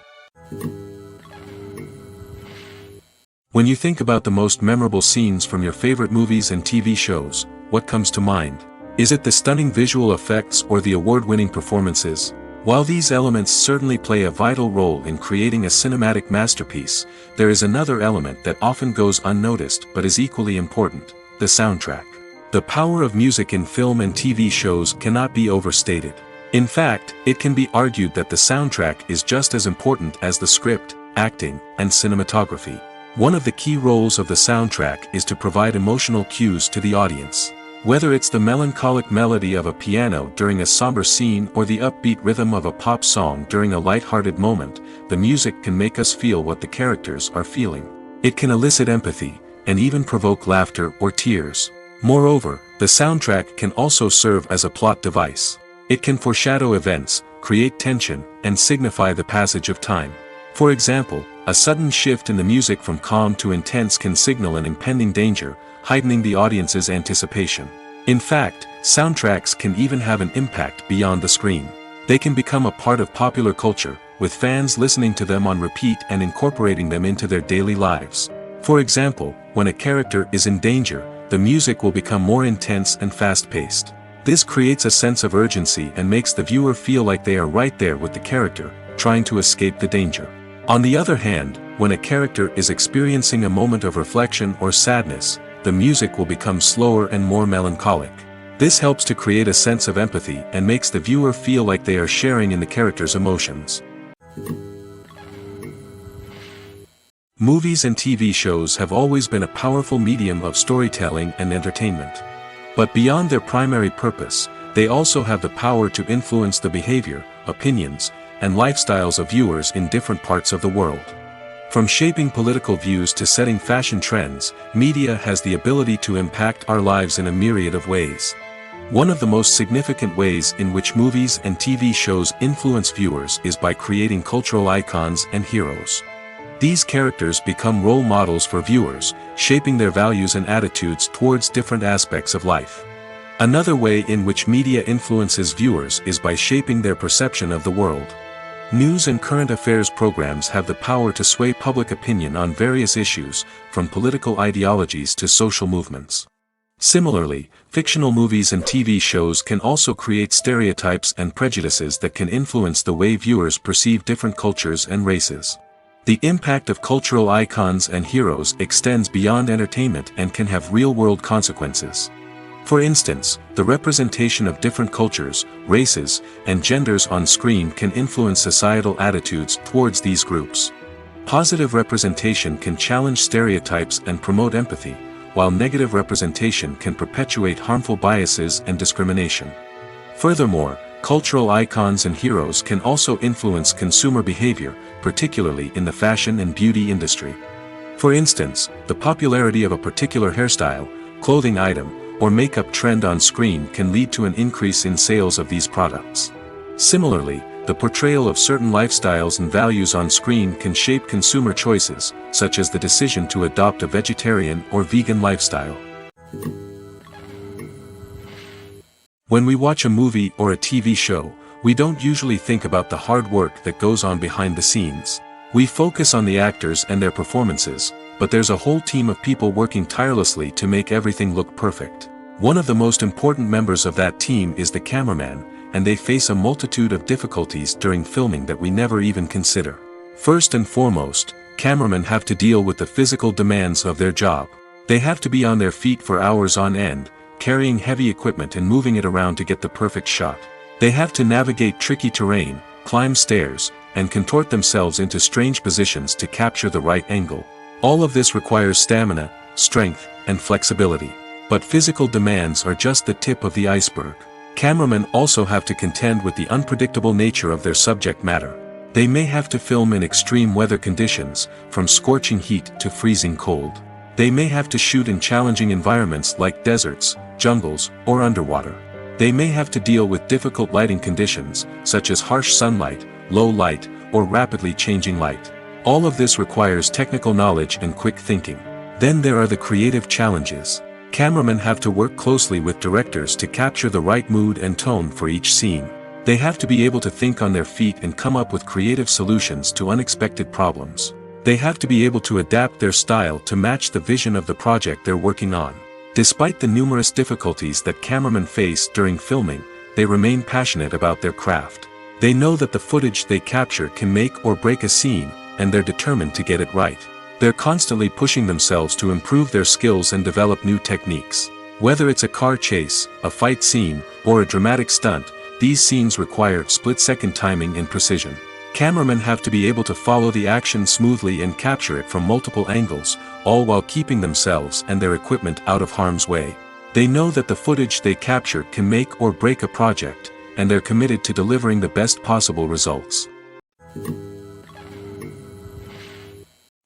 When you think about the most memorable scenes from your favorite movies and TV shows, what comes to mind? Is it the stunning visual effects or the award-winning performances? While these elements certainly play a vital role in creating a cinematic masterpiece, there is another element that often goes unnoticed but is equally important: the soundtrack. The power of music in film and TV shows cannot be overstated. In fact, it can be argued that the soundtrack is just as important as the script, acting, and cinematography. One of the key roles of the soundtrack is to provide emotional cues to the audience. Whether it's the melancholic melody of a piano during a somber scene or the upbeat rhythm of a pop song during a light-hearted moment, the music can make us feel what the characters are feeling. It can elicit empathy, and even provoke laughter or tears. Moreover, the soundtrack can also serve as a plot device. It can foreshadow events, create tension, and signify the passage of time. For example, a sudden shift in the music from calm to intense can signal an impending danger, heightening the audience's anticipation. In fact, soundtracks can even have an impact beyond the screen. They can become a part of popular culture, with fans listening to them on repeat and incorporating them into their daily lives. For example, when a character is in danger, the music will become more intense and fast-paced. This creates a sense of urgency and makes the viewer feel like they are right there with the character, trying to escape the danger. On the other hand, when a character is experiencing a moment of reflection or sadness, the music will become slower and more melancholic. This helps to create a sense of empathy and makes the viewer feel like they are sharing in the character's emotions. Movies and TV shows have always been a powerful medium of storytelling and entertainment. But beyond their primary purpose, they also have the power to influence the behavior, opinions, and lifestyles of viewers in different parts of the world. From shaping political views to setting fashion trends, media has the ability to impact our lives in a myriad of ways. One of the most significant ways in which movies and TV shows influence viewers is by creating cultural icons and heroes. These characters become role models for viewers, shaping their values and attitudes towards different aspects of life. Another way in which media influences viewers is by shaping their perception of the world. News and current affairs programs have the power to sway public opinion on various issues, from political ideologies to social movements. Similarly, fictional movies and TV shows can also create stereotypes and prejudices that can influence the way viewers perceive different cultures and races. The impact of cultural icons and heroes extends beyond entertainment and can have real-world consequences. For instance, the representation of different cultures, races, and genders on screen can influence societal attitudes towards these groups. Positive representation can challenge stereotypes and promote empathy, while negative representation can perpetuate harmful biases and discrimination. Furthermore, cultural icons and heroes can also influence consumer behavior, particularly in the fashion and beauty industry. For instance, the popularity of a particular hairstyle, clothing item, or makeup trend on screen can lead to an increase in sales of these products. Similarly, the portrayal of certain lifestyles and values on screen can shape consumer choices, such as the decision to adopt a vegetarian or vegan lifestyle. When we watch a movie or a TV show, we don't usually think about the hard work that goes on behind the scenes. We focus on the actors and their performances, but there's a whole team of people working tirelessly to make everything look perfect. One of the most important members of that team is the cameraman, and they face a multitude of difficulties during filming that we never even consider. First and foremost, cameramen have to deal with the physical demands of their job. They have to be on their feet for hours on end, carrying heavy equipment and moving it around to get the perfect shot. They have to navigate tricky terrain, climb stairs, and contort themselves into strange positions to capture the right angle. All of this requires stamina, strength, and flexibility. But physical demands are just the tip of the iceberg. Cameramen also have to contend with the unpredictable nature of their subject matter. They may have to film in extreme weather conditions, from scorching heat to freezing cold. They may have to shoot in challenging environments like deserts, jungles, or underwater. They may have to deal with difficult lighting conditions, such as harsh sunlight, low light, or rapidly changing light. All of this requires technical knowledge and quick thinking. Then there are the creative challenges. Cameramen have to work closely with directors to capture the right mood and tone for each scene. They have to be able to think on their feet and come up with creative solutions to unexpected problems. They have to be able to adapt their style to match the vision of the project they're working on. Despite the numerous difficulties that cameramen face during filming, they remain passionate about their craft. They know that the footage they capture can make or break a scene, and they're determined to get it right. They're constantly pushing themselves to improve their skills and develop new techniques. Whether it's a car chase, a fight scene, or a dramatic stunt, these scenes require split-second timing and precision. Cameramen have to be able to follow the action smoothly and capture it from multiple angles, all while keeping themselves and their equipment out of harm's way. They know that the footage they capture can make or break a project, and they're committed to delivering the best possible results.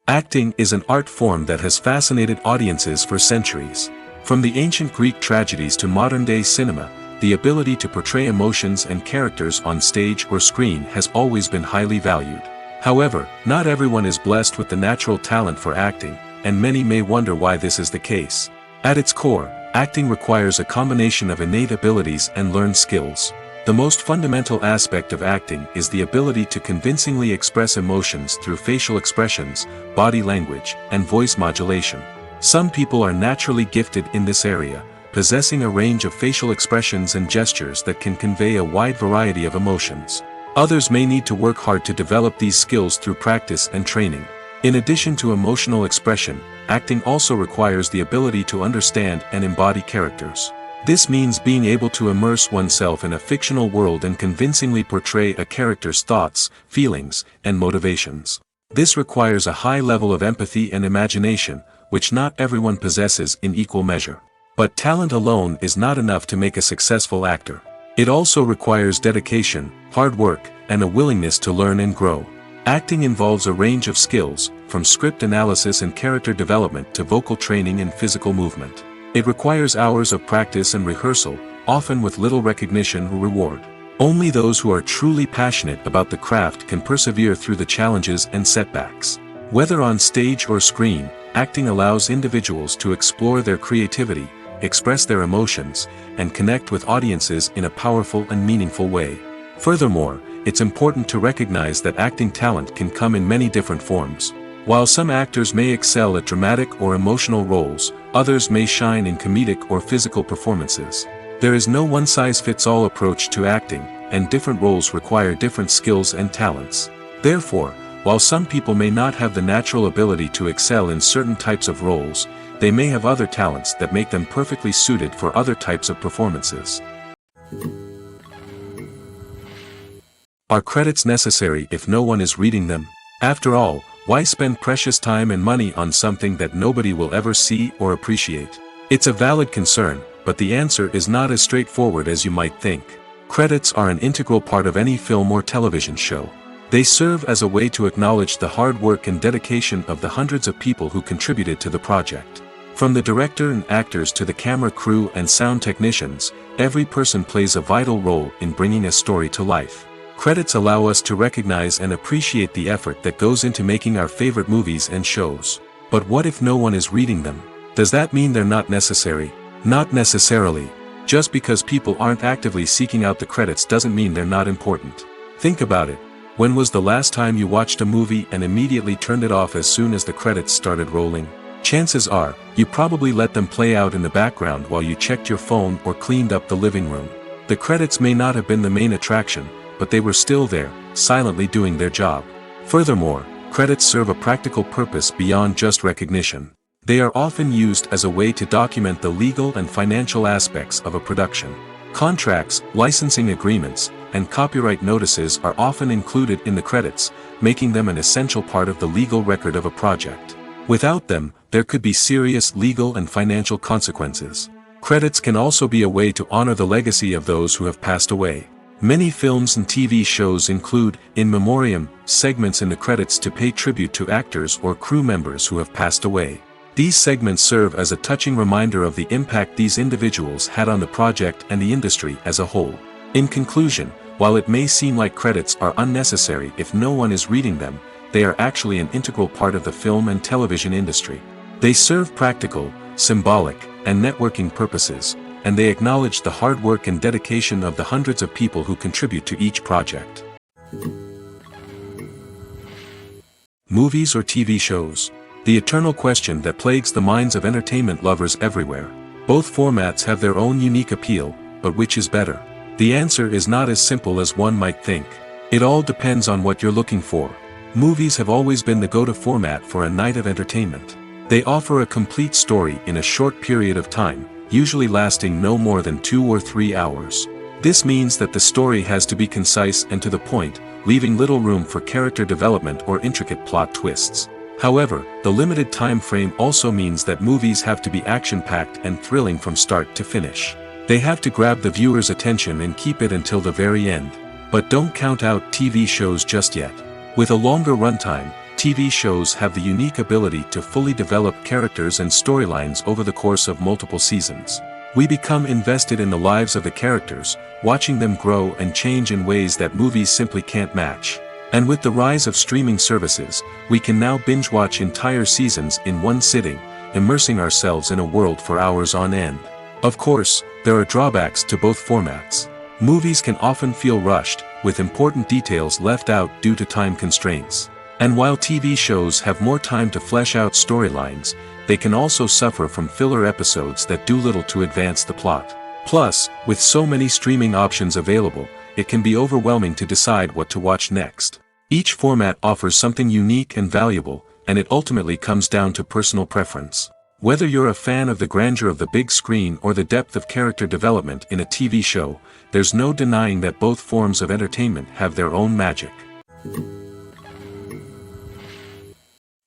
Acting is an art form that has fascinated audiences for centuries. From the ancient Greek tragedies to modern-day cinema, the ability to portray emotions and characters on stage or screen has always been highly valued. However, not everyone is blessed with the natural talent for acting, and many may wonder why this is the case. At its core, acting requires a combination of innate abilities and learned skills. The most fundamental aspect of acting is the ability to convincingly express emotions through facial expressions, body language, and voice modulation. Some people are naturally gifted in this area, possessing a range of facial expressions and gestures that can convey a wide variety of emotions. Others may need to work hard to develop these skills through practice and training. In addition to emotional expression, acting also requires the ability to understand and embody characters. This means being able to immerse oneself in a fictional world and convincingly portray a character's thoughts, feelings, and motivations. This requires a high level of empathy and imagination, which not everyone possesses in equal measure. But talent alone is not enough to make a successful actor. It also requires dedication, hard work, and a willingness to learn and grow. Acting involves a range of skills, from script analysis and character development to vocal training and physical movement. It requires hours of practice and rehearsal, often with little recognition or reward. Only those who are truly passionate about the craft can persevere through the challenges and setbacks. Whether on stage or screen, acting allows individuals to explore their creativity, express their emotions, and connect with audiences in a powerful and meaningful way. Furthermore, it's important to recognize that acting talent can come in many different forms. While some actors may excel at dramatic or emotional roles, others may shine in comedic or physical performances. There is no one-size-fits-all approach to acting, and different roles require different skills and talents. Therefore, while some people may not have the natural ability to excel in certain types of roles, they may have other talents that make them perfectly suited for other types of performances. Are credits necessary if no one is reading them? After all, why spend precious time and money on something that nobody will ever see or appreciate? It's a valid concern, but the answer is not as straightforward as you might think. Credits are an integral part of any film or television show. They serve as a way to acknowledge the hard work and dedication of the hundreds of people who contributed to the project. From the director and actors to the camera crew and sound technicians, every person plays a vital role in bringing a story to life. Credits allow us to recognize and appreciate the effort that goes into making our favorite movies and shows. But what if no one is reading them? Does that mean they're not necessary? Not necessarily. Just because people aren't actively seeking out the credits doesn't mean they're not important. Think about it. When was the last time you watched a movie and immediately turned it off as soon as the credits started rolling? Chances are, you probably let them play out in the background while you checked your phone or cleaned up the living room. The credits may not have been the main attraction, but they were still there, silently doing their job. Furthermore, credits serve a practical purpose beyond just recognition. They are often used as a way to document the legal and financial aspects of a production. Contracts, licensing agreements, and copyright notices are often included in the credits, making them an essential part of the legal record of a project. Without them, there could be serious legal and financial consequences. Credits can also be a way to honor the legacy of those who have passed away. Many films and TV shows include, in memoriam, segments in the credits to pay tribute to actors or crew members who have passed away. These segments serve as a touching reminder of the impact these individuals had on the project and the industry as a whole. In conclusion, while it may seem like credits are unnecessary if no one is reading them, they are actually an integral part of the film and television industry. They serve practical, symbolic, and networking purposes, and they acknowledge the hard work and dedication of the hundreds of people who contribute to each project. Movies or TV shows? The eternal question that plagues the minds of entertainment lovers everywhere. Both formats have their own unique appeal, but which is better? The answer is not as simple as one might think. It all depends on what you're looking for. Movies have always been the go-to format for a night of entertainment. They offer a complete story in a short period of time, usually lasting no more than 2 or 3 hours. This means that the story has to be concise and to the point, leaving little room for character development or intricate plot twists. However, the limited time frame also means that movies have to be action-packed and thrilling from start to finish. They have to grab the viewer's attention and keep it until the very end. But don't count out TV shows just yet. With a longer runtime, TV shows have the unique ability to fully develop characters and storylines over the course of multiple seasons. We become invested in the lives of the characters, watching them grow and change in ways that movies simply can't match. And with the rise of streaming services, we can now binge-watch entire seasons in one sitting, immersing ourselves in a world for hours on end. Of course, there are drawbacks to both formats. Movies can often feel rushed, with important details left out due to time constraints. And while TV shows have more time to flesh out storylines, they can also suffer from filler episodes that do little to advance the plot. Plus, with so many streaming options available, it can be overwhelming to decide what to watch next. Each format offers something unique and valuable, and it ultimately comes down to personal preference. Whether you're a fan of the grandeur of the big screen or the depth of character development in a TV show, there's no denying that both forms of entertainment have their own magic.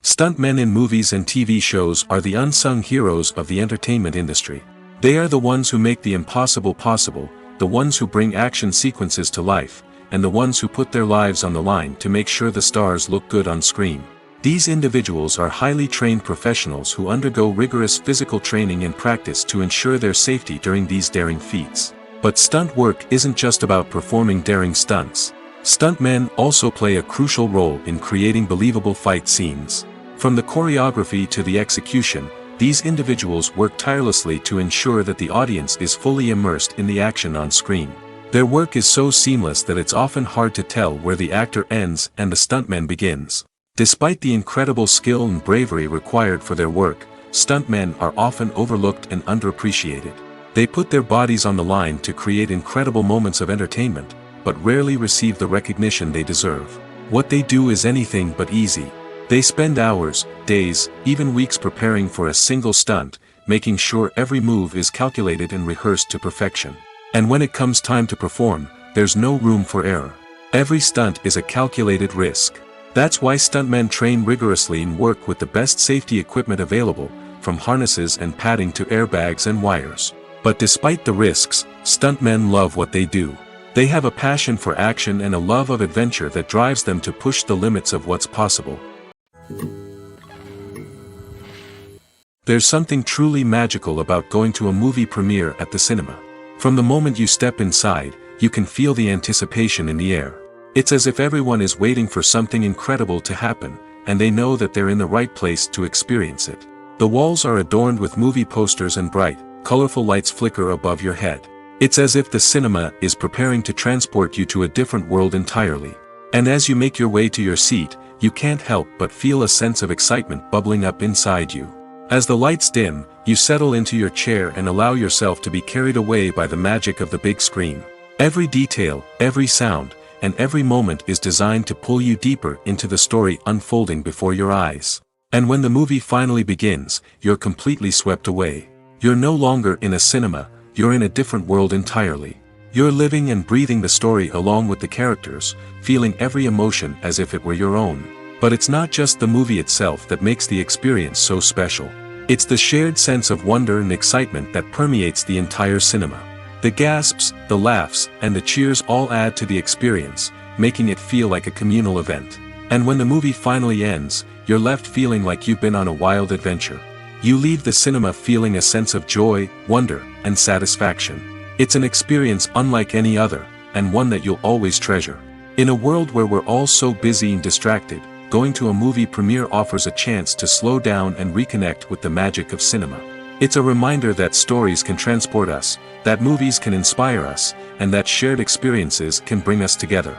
Stuntmen in movies and TV shows are the unsung heroes of the entertainment industry. They are the ones who make the impossible possible, the ones who bring action sequences to life, and the ones who put their lives on the line to make sure the stars look good on screen. These individuals are highly trained professionals who undergo rigorous physical training and practice to ensure their safety during these daring feats. But stunt work isn't just about performing daring stunts. Stuntmen also play a crucial role in creating believable fight scenes. From the choreography to the execution, these individuals work tirelessly to ensure that the audience is fully immersed in the action on screen. Their work is so seamless that it's often hard to tell where the actor ends and the stuntman begins. Despite the incredible skill and bravery required for their work, stuntmen are often overlooked and underappreciated. They put their bodies on the line to create incredible moments of entertainment, but rarely receive the recognition they deserve. What they do is anything but easy. They spend hours, days, even weeks preparing for a single stunt, making sure every move is calculated and rehearsed to perfection. And when it comes time to perform, there's no room for error. Every stunt is a calculated risk. That's why stuntmen train rigorously and work with the best safety equipment available, from harnesses and padding to airbags and wires. But despite the risks, stuntmen love what they do. They have a passion for action and a love of adventure that drives them to push the limits of what's possible. There's something truly magical about going to a movie premiere at the cinema. From the moment you step inside, you can feel the anticipation in the air. It's as if everyone is waiting for something incredible to happen, and they know that they're in the right place to experience it. The walls are adorned with movie posters and bright, colorful lights flicker above your head. It's as if the cinema is preparing to transport you to a different world entirely. And as you make your way to your seat, you can't help but feel a sense of excitement bubbling up inside you. As the lights dim, you settle into your chair and allow yourself to be carried away by the magic of the big screen. Every detail, every sound, and every moment is designed to pull you deeper into the story unfolding before your eyes. And when the movie finally begins, you're completely swept away. You're no longer in a cinema, you're in a different world entirely. You're living and breathing the story along with the characters, feeling every emotion as if it were your own. But it's not just the movie itself that makes the experience so special. It's the shared sense of wonder and excitement that permeates the entire cinema. The gasps, the laughs, and the cheers all add to the experience, making it feel like a communal event. And when the movie finally ends, you're left feeling like you've been on a wild adventure. You leave the cinema feeling a sense of joy, wonder, and satisfaction. It's an experience unlike any other, and one that you'll always treasure. In a world where we're all so busy and distracted, going to a movie premiere offers a chance to slow down and reconnect with the magic of cinema. It's a reminder that stories can transport us, that movies can inspire us, and that shared experiences can bring us together.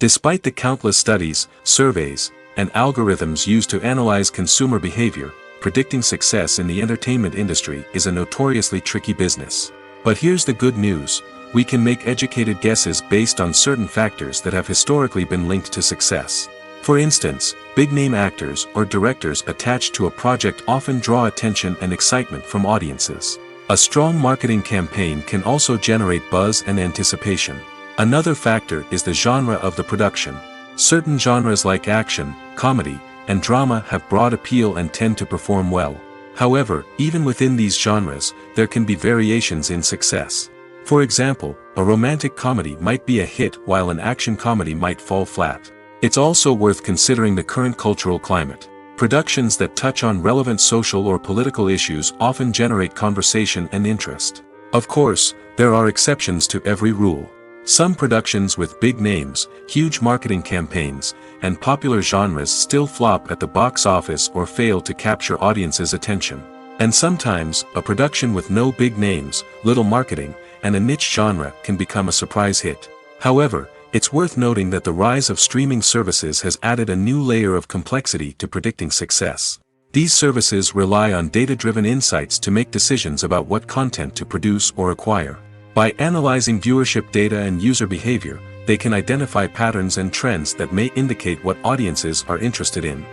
Despite the countless studies, surveys, and algorithms used to analyze consumer behavior, predicting success in the entertainment industry is a notoriously tricky business. But here's the good news: we can make educated guesses based on certain factors that have historically been linked to success. For instance, big-name actors or directors attached to a project often draw attention and excitement from audiences. A strong marketing campaign can also generate buzz and anticipation. Another factor is the genre of the production. Certain genres like action, comedy, and drama have broad appeal and tend to perform well. However, even within these genres, there can be variations in success. For example, a romantic comedy might be a hit while an action comedy might fall flat. It's also worth considering the current cultural climate. Productions that touch on relevant social or political issues often generate conversation and interest. Of course, there are exceptions to every rule. Some productions with big names, huge marketing campaigns, and popular genres still flop at the box office or fail to capture audiences' attention. And sometimes, a production with no big names, little marketing, and a niche genre can become a surprise hit. However, it's worth noting that the rise of streaming services has added a new layer of complexity to predicting success. These services rely on data-driven insights to make decisions about what content to produce or acquire. By analyzing viewership data and user behavior, they can identify patterns and trends that may indicate what audiences are interested in.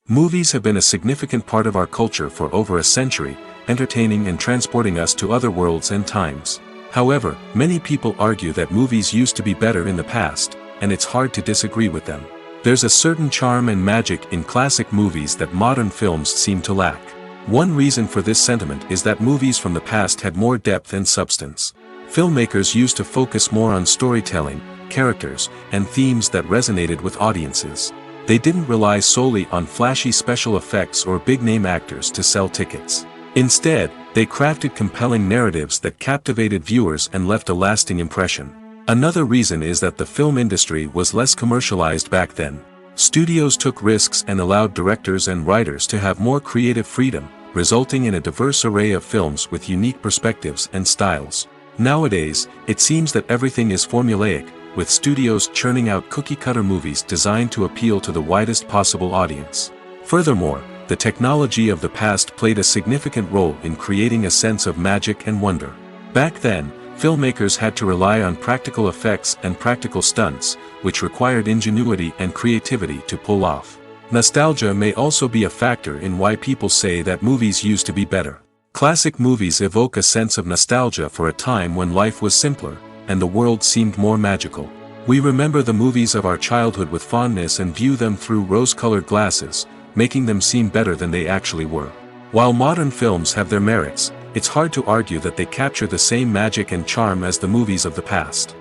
Movies have been a significant part of our culture for over a century, entertaining and transporting us to other worlds and times. However, many people argue that movies used to be better in the past, and it's hard to disagree with them. There's a certain charm and magic in classic movies that modern films seem to lack. One reason for this sentiment is that movies from the past had more depth and substance. Filmmakers used to focus more on storytelling, characters, and themes that resonated with audiences. They didn't rely solely on flashy special effects or big-name actors to sell tickets. Instead, they crafted compelling narratives that captivated viewers and left a lasting impression. Another reason is that the film industry was less commercialized back then. Studios took risks and allowed directors and writers to have more creative freedom, resulting in a diverse array of films with unique perspectives and styles. Nowadays, it seems that everything is formulaic, with studios churning out cookie-cutter movies designed to appeal to the widest possible audience. Furthermore, the technology of the past played a significant role in creating a sense of magic and wonder. Back then, filmmakers had to rely on practical effects and practical stunts, which required ingenuity and creativity to pull off. Nostalgia may also be a factor in why people say that movies used to be better. Classic movies evoke a sense of nostalgia for a time when life was simpler, and the world seemed more magical. We remember the movies of our childhood with fondness and view them through rose-colored glasses, making them seem better than they actually were. While modern films have their merits, it's hard to argue that they capture the same magic and charm as the movies of the past.